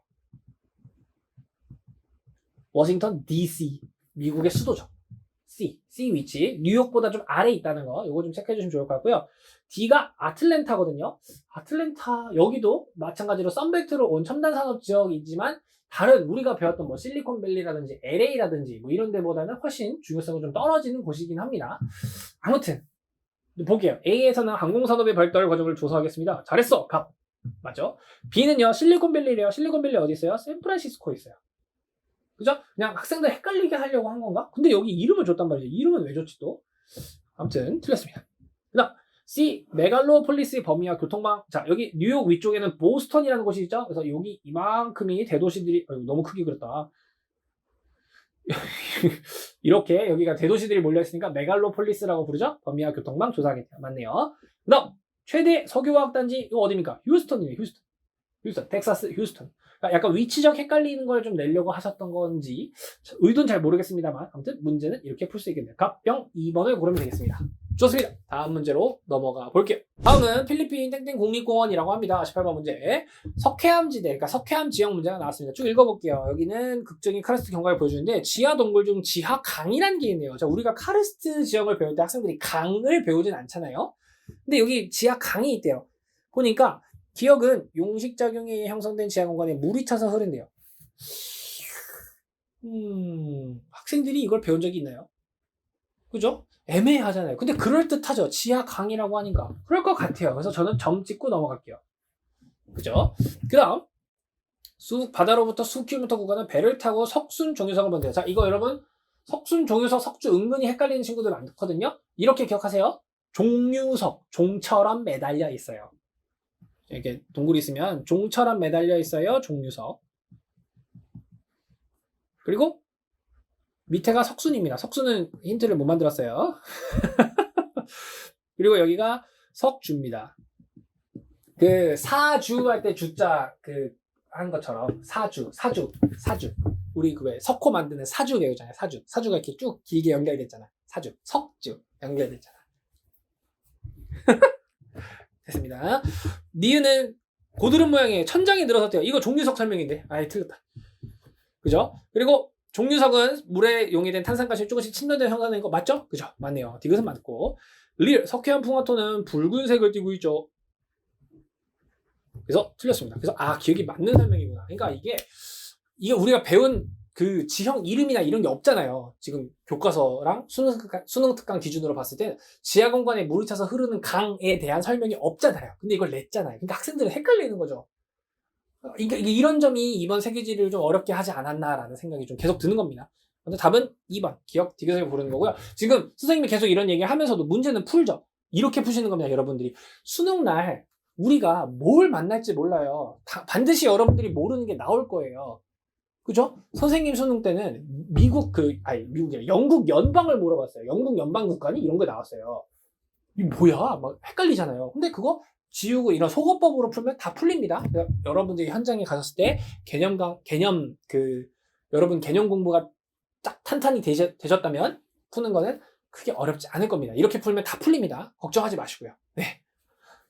워싱턴 DC. 미국의 수도죠. C 위치. 뉴욕보다 좀 아래에 있다는 거. 이거 좀 체크해 주시면 좋을 것 같고요. D가 아틀랜타거든요. 아틀랜타 여기도 마찬가지로 썬벨트로 온 첨단 산업 지역이지만 다른 우리가 배웠던 뭐 실리콘밸리라든지 LA라든지 뭐 이런 데보다는 훨씬 중요성이 좀 떨어지는 곳이긴 합니다. 아무튼 볼게요. A에서는 항공산업의 발달 과정을 조사하겠습니다. 잘했어. 갑. 맞죠? B는요. 실리콘밸리래요. 실리콘밸리 어디 있어요? 샌프란시스코에 있어요. 그죠? 그냥 학생들 헷갈리게 하려고 한 건가? 근데 여기 이름을 줬단 말이죠. 이름은 왜 줬지 또? 아무튼 틀렸습니다. 그다음 C 메갈로폴리스의 범위와 교통망. 자, 여기 뉴욕 위쪽에는 보스턴이라는 곳이 있죠. 그래서 여기 이만큼이 대도시들이 너무 크게 그렸다. 이렇게 여기가 대도시들이 몰려있으니까 메갈로폴리스라고 부르죠. 범위와 교통망 조사하겠다. 맞네요. 그다음 최대 석유화학단지 이거 어디입니까? 휴스턴이네요. 휴스턴 텍사스 휴스턴. 그러니까 약간 위치적 헷갈리는 걸 좀 내려고 하셨던 건지 의도는 잘 모르겠습니다만 아무튼 문제는 이렇게 풀 수 있겠네요. 갑병 2번을 고르면 되겠습니다. 좋습니다. 다음 문제로 넘어가 볼게요. 다음은 필리핀 땡땡 국립공원이라고 합니다. 18번 문제. 석회암지대, 그러니까 석회암 지역 문제가 나왔습니다. 쭉 읽어볼게요. 여기는 극적인 카르스트 경과를 보여주는데 지하 동굴 중 지하 강이라는 게 있네요. 자, 우리가 카르스트 지형을 배울 때 학생들이 강을 배우진 않잖아요. 근데 여기 지하 강이 있대요. 보니까 기억은 용식작용에 의해 형성된 지하 공간에 물이 차서 흐른대요. 학생들이 이걸 배운 적이 있나요? 그죠? 애매하잖아요. 근데 그럴듯하죠. 지하 강이라고 하니까. 그럴 것 같아요. 그래서 저는 점 찍고 넘어갈게요. 그죠? 그 다음 바다로부터 수 킬로미터 구간은 배를 타고 석순 종유석을 본대요. 자, 이거 여러분 석순 종유석 석주 은근히 헷갈리는 친구들 많거든요. 이렇게 기억하세요. 종유석, 종처럼 매달려 있어요. 이렇게 동굴이 있으면 종처럼 매달려 있어요. 종유석. 그리고 밑에가 석순입니다. 석순은 힌트를 못 만들었어요. 그리고 여기가 석주입니다. 사주 할 때 주자 한 것처럼 사주. 우리 왜 석호 만드는 사주 배우잖아요. 사주가 이렇게 쭉 길게 연결됐잖아. 사주, 석주 연결됐잖아. 됐습니다. 니은은 고드름 모양의 천장이 늘어섰대요. 이거 종류석 설명인데. 아예 틀렸다. 그죠? 그리고 종류석은 물에 용해된 탄산가스를 조금씩 침전되어 형성되는 거 맞죠? 그죠? 맞네요. 디귿은 맞고. 릴, 석회암 풍화토는 붉은색을 띠고 있죠. 그래서 틀렸습니다. 그래서 기억이 맞는 설명이구나. 그러니까 이게 우리가 배운 그 지형 이름이나 이런 게 없잖아요. 지금 교과서랑 수능 특강 기준으로 봤을 때 지하 공간에 물이 차서 흐르는 강에 대한 설명이 없잖아요. 근데 이걸 냈잖아요. 그러니까 학생들은 헷갈리는 거죠. 이런 점이 이번 세계지를 좀 어렵게 하지 않았나라는 생각이 좀 계속 드는 겁니다. 근데 답은 2번 기억 디귿을 고르는 거고요. 지금 선생님이 계속 이런 얘기를 하면서도 문제는 풀죠. 이렇게 푸시는 겁니다. 여러분들이 수능날 우리가 뭘 만날지 몰라요. 반드시 여러분들이 모르는 게 나올 거예요. 그죠? 선생님 수능 때는 미국이 아니라 영국 연방을 물어봤어요. 영국 연방 국가니? 이런 거 나왔어요. 이 뭐야? 막 헷갈리잖아요. 근데 그거 지우고 이런 속어법으로 풀면 다 풀립니다. 여러분들이 현장에 가셨을 때 여러분 개념 공부가 딱 탄탄히 되셨다면 푸는 거는 크게 어렵지 않을 겁니다. 이렇게 풀면 다 풀립니다. 걱정하지 마시고요. 네.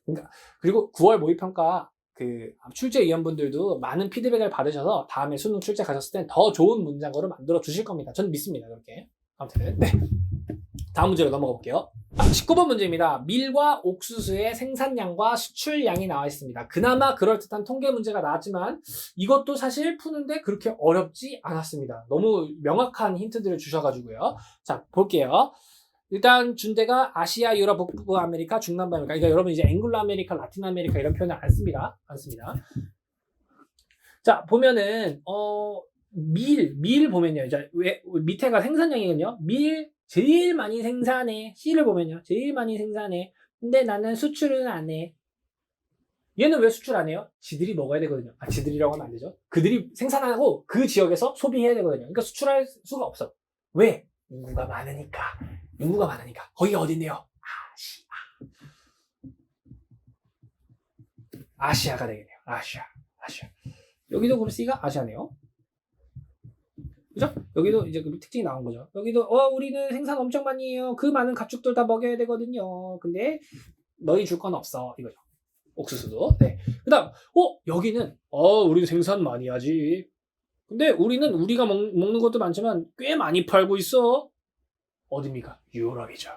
그러니까 그리고 9월 모의평가 출제위원분들도 많은 피드백을 받으셔서 다음에 수능 출제 가셨을 땐 더 좋은 문장으로 만들어 주실 겁니다. 저는 믿습니다. 그렇게. 아무튼 네. 다음 문제로 넘어가 볼게요. 19번 문제입니다. 밀과 옥수수의 생산량과 수출량이 나와 있습니다. 그나마 그럴듯한 통계 문제가 나왔지만 이것도 사실 푸는데 그렇게 어렵지 않았습니다. 너무 명확한 힌트들을 주셔가지고요. 자, 볼게요. 일단 준대가 아시아, 유럽, 북부 아메리카, 중남부 아메리카. 그러니까 여러분 이제 앵글로 아메리카, 라틴 아메리카 이런 표현을 안 씁니다. 자, 보면은 밀 보면요. 이제 밑에가 생산량이거든요. 밀 제일 많이 생산해. C를 보면요. 제일 많이 생산해. 근데 나는 수출은 안 해. 얘는 왜 수출 안 해요? 지들이 먹어야 되거든요. 지들이라고 하면 안 되죠. 그들이 생산하고 그 지역에서 소비해야 되거든요. 그러니까 수출할 수가 없어. 왜? 인구가 많으니까. 거기가 어딘데요? 아시아가 되겠네요. 아시아. 여기도 그럼 C가 아시아네요. 그죠? 여기도 이제 그 특징이 나온 거죠. 여기도 우리는 생산 엄청 많이 해요. 그 많은 가축들 다 먹여야 되거든요. 근데 너희 줄 건 없어. 이거죠. 옥수수도. 네. 그다음 여기는 우리도 생산 많이 하지. 근데 우리는 우리가 먹는 것도 많지만 꽤 많이 팔고 있어. 어디입니까? 유럽이죠.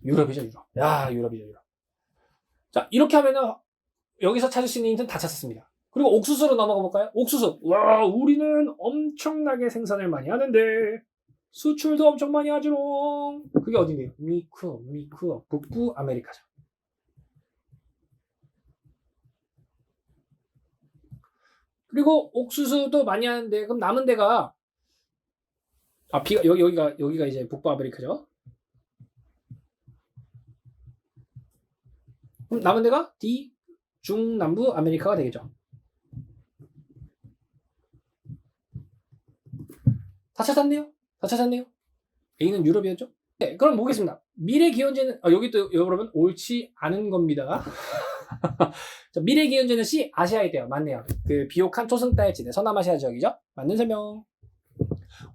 유럽. 자, 이렇게 하면은 여기서 찾을 수 있는 힌트는 다 찾았습니다. 그리고 옥수수로 넘어가 볼까요? 옥수수. 와, 우리는 엄청나게 생산을 많이 하는데 수출도 엄청 많이 하지롱. 그게 어디네요? 미쿠. 북부 아메리카죠. 그리고 옥수수도 많이 하는데 그럼 남은 데가 여기가 이제 북부 아메리카죠. 그럼 남은 데가 D 중남부 아메리카가 되겠죠. 다 찾았네요. A는 유럽이었죠. 네, 그럼 보겠습니다. 미래 기원제는 여기 또 여러분 옳지 않은 겁니다. 자, 미래 기원제는 C 아시아에 있대요. 맞네요. 그 비옥한 초승달 지대 서남아시아 지역이죠. 맞는 설명.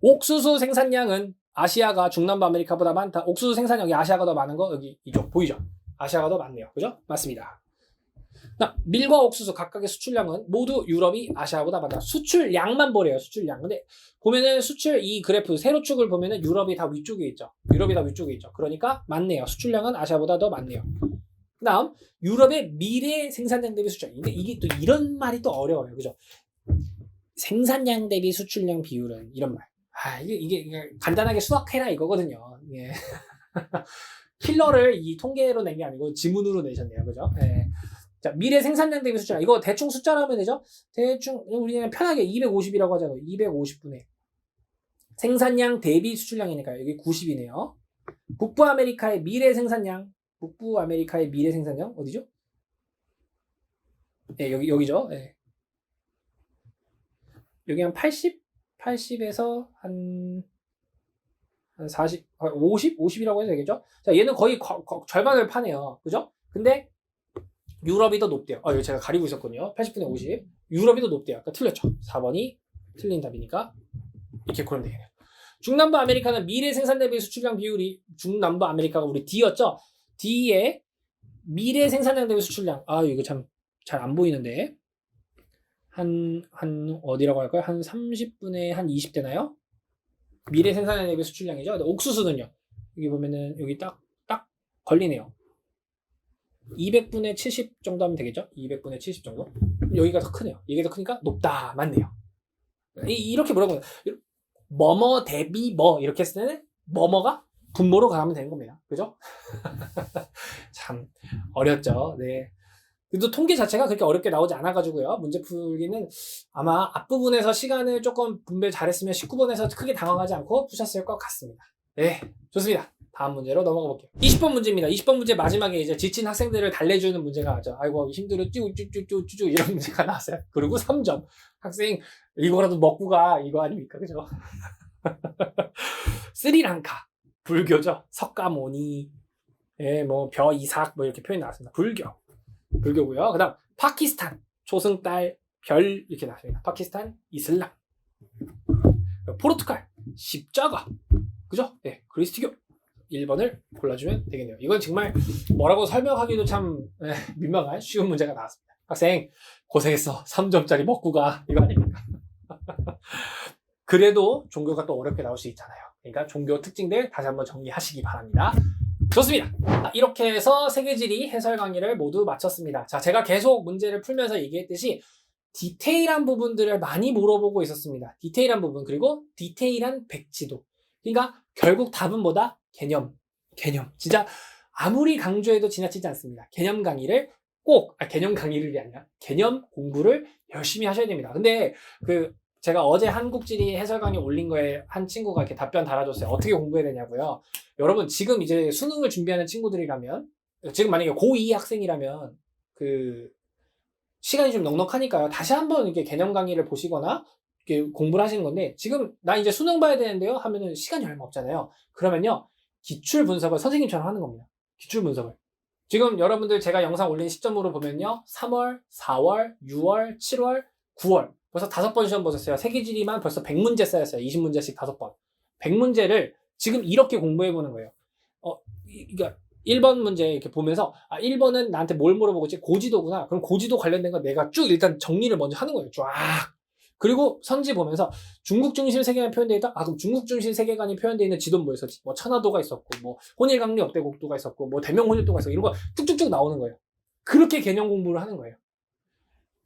옥수수 생산량은 아시아가 중남부 아메리카보다 많다. 옥수수 생산량이 아시아가 더 많은 거 여기 이쪽 보이죠? 아시아가 더 많네요. 그죠? 맞습니다. 밀과 옥수수 각각의 수출량은 모두 유럽이 아시아보다 많다. 수출량만 보래요. 수출량. 근데 보면은 수출 이 그래프 세로축을 보면은 유럽이 다 위쪽에 있죠. 그러니까 맞네요. 수출량은 아시아보다 더 많네요. 그다음 유럽의 미래 생산량 대비 수출량. 근데 이게 또 이런 말이 또 어려워요. 그죠? 생산량 대비 수출량 비율은 이런 말. 이게 간단하게 수학해라 이거거든요. 예. 킬러를 이 통계로 낸 게 아니고 지문으로 내셨네요. 그죠? 예. 자, 미래 생산량 대비 수출량. 이거 대충 숫자로 하면 되죠? 대충, 우리 그냥 편하게 250이라고 하자고요. 250분의. 생산량 대비 수출량이니까 여기 90이네요. 북부 아메리카의 미래 생산량. 어디죠? 예, 여기죠. 예. 여기 한 80에서 한 40, 50이라고 해도 되겠죠? 자, 얘는 거의 절반을 파네요. 그죠? 근데 유럽이 더 높대요. 이거 제가 가리고 있었거든요. 80분의 50. 유럽이 더 높대요. 아까 틀렸죠? 4번이 틀린 답이니까 이렇게 고르면 되겠네요. 중남부 아메리카는 미래 생산 대비 수출량 비율이 중남부 아메리카가 우리 D였죠? D의 미래 생산량 대비 수출량. 아, 이거 참 잘 안 보이는데. 어디라고 할까요? 한 30분에 한 20 되나요? 미래 생산량 대비 수출량이죠. 옥수수는요. 여기 보면은 여기 딱 걸리네요. 200분의 70 정도 하면 되겠죠? 200분의 70 정도? 여기가 더 크네요. 이게 더 크니까 높다. 맞네요. 이렇게 물어보면 뭐뭐 대비 뭐 이렇게 했을 때는 뭐뭐가 분모로 가면 되는 겁니다. 그죠? 참 어렵죠. 네. 그래도 통계 자체가 그렇게 어렵게 나오지 않아가지고요. 문제 풀기는 아마 앞부분에서 시간을 조금 분배 잘했으면 19번에서 크게 당황하지 않고 푸셨을 것 같습니다. 네, 좋습니다. 다음 문제로 넘어가 볼게요. 20번 문제입니다. 20번 문제 마지막에 이제 지친 학생들을 달래주는 문제가 나왔죠. 아이고 힘들어 쭈쭈쭈쭈쭈 이런 문제가 나왔어요. 그리고 3점. 학생 이거라도 먹고 가 이거 아닙니까? 그죠? 스리랑카 불교죠. 석가모니 뭐 벼이삭 뭐 이렇게 표현 나왔습니다. 불교고요. 그다음 파키스탄 초승달 별 이렇게 나왔습니다. 파키스탄 이슬람. 포르투갈 십자가. 그죠? 네, 그리스도교. 1번을 골라주면 되겠네요. 이건 정말 뭐라고 설명하기도 참 민망한 쉬운 문제가 나왔습니다. 학생 고생했어. 3점짜리 먹고 가. 이거 아닙니까? 그래도 종교가 또 어렵게 나올 수 있잖아요. 그러니까 종교 특징들 다시 한번 정리하시기 바랍니다. 좋습니다. 이렇게 해서 세계지리 해설 강의를 모두 마쳤습니다. 자, 제가 계속 문제를 풀면서 얘기했듯이 디테일한 부분들을 많이 물어보고 있었습니다. 디테일한 부분 그리고 디테일한 백지도. 그러니까 결국 답은 뭐다? 개념. 진짜 아무리 강조해도 지나치지 않습니다. 개념 강의를 꼭 개념 강의를 아니라 개념 공부를 열심히 하셔야 됩니다. 근데 제가 어제 한국지리 해설 강의 올린 거에 한 친구가 이렇게 답변 달아줬어요. 어떻게 공부해야 되냐고요. 여러분 지금 이제 수능을 준비하는 친구들이라면 지금 만약에 고2 학생이라면 시간이 좀 넉넉하니까요. 다시 한번 이렇게 개념 강의를 보시거나 이렇게 공부를 하시는 건데 지금 나 이제 수능 봐야 되는데요 하면은 시간이 얼마 없잖아요. 그러면요 기출 분석을 선생님처럼 하는 겁니다. 기출 분석을. 지금 여러분들 제가 영상 올린 시점으로 보면요 3월, 4월, 6월, 7월, 9월 벌써 5번 시험 보셨어요. 세계지리만 벌써 100문제 쌓였어요. 20문제씩 5번. 100문제를 지금 이렇게 공부해보는 거예요. 그러니까 1번 문제 이렇게 보면서 1번은 나한테 뭘 물어보고 있지? 고지도구나. 그럼 고지도 관련된 거 내가 쭉 일단 정리를 먼저 하는 거예요. 쫙. 그리고 선지 보면서 중국 중심 세계관이 표현되어 있다? 그럼 중국 중심 세계관이 표현되어 있는 지도는 뭐 있었지? 뭐 천화도가 있었고, 뭐 혼일강리 역대국도가 있었고, 뭐 대명혼일도가 있었고, 이런 거 쭉쭉쭉 나오는 거예요. 그렇게 개념 공부를 하는 거예요.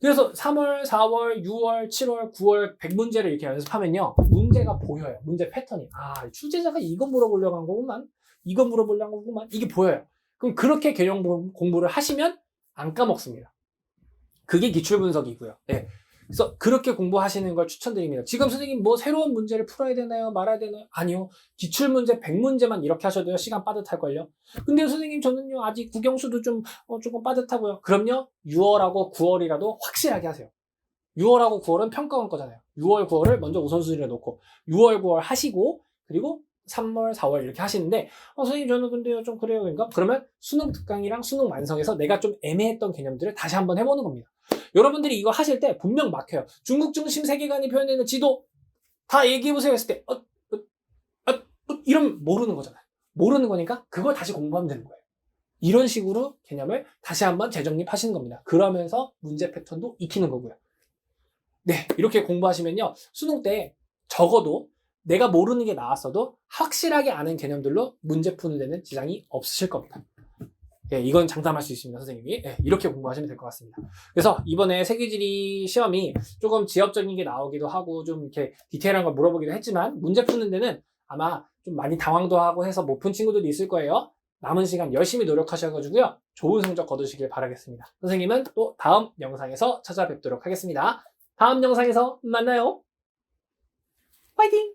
그래서 3월, 4월, 6월, 7월, 9월 100문제를 이렇게 연습하면요. 문제가 보여요. 문제 패턴이. 출제자가 이거 물어보려고 한 거구만. 이거 물어보려고 한 거구만. 이게 보여요. 그럼 그렇게 개념 공부를 하시면 안 까먹습니다. 그게 기출 분석이고요. 네. 그래서 그렇게 공부하시는 걸 추천드립니다. 지금 선생님 뭐 새로운 문제를 풀어야 되나요? 말아야 되나요? 아니요. 기출문제 100문제만 이렇게 하셔도요. 시간 빠듯할걸요. 근데 선생님 저는요. 아직 국영수도 조금 빠듯하고요. 그럼요. 6월하고 9월이라도 확실하게 하세요. 6월하고 9월은 평가원 거잖아요. 6월, 9월을 먼저 우선순위를 놓고 6월, 9월 하시고 그리고 3월, 4월 이렇게 하시는데 선생님 저는 근데요 좀 그래요. 그러면 수능 특강이랑 수능 완성에서 내가 좀 애매했던 개념들을 다시 한번 해보는 겁니다. 여러분들이 이거 하실 때 분명 막혀요. 중국 중심 세계관이 표현되는 지도 다 얘기해보세요 했을 때 이러면 모르는 거잖아요. 모르는 거니까 그걸 다시 공부하면 되는 거예요. 이런 식으로 개념을 다시 한번 재정립하시는 겁니다. 그러면서 문제 패턴도 익히는 거고요. 네, 이렇게 공부하시면요. 수능 때 적어도 내가 모르는 게 나왔어도 확실하게 아는 개념들로 문제 푸는 데는 지장이 없으실 겁니다. 예, 이건 장담할 수 있습니다, 선생님이. 예, 이렇게 공부하시면 될 것 같습니다. 그래서 이번에 세계지리 시험이 조금 지역적인 게 나오기도 하고 좀 이렇게 디테일한 걸 물어보기도 했지만 문제 푸는 데는 아마 좀 많이 당황도 하고 해서 못 푼 친구들도 있을 거예요. 남은 시간 열심히 노력하셔가지고요. 좋은 성적 거두시길 바라겠습니다. 선생님은 또 다음 영상에서 찾아뵙도록 하겠습니다. 다음 영상에서 만나요. 화이팅!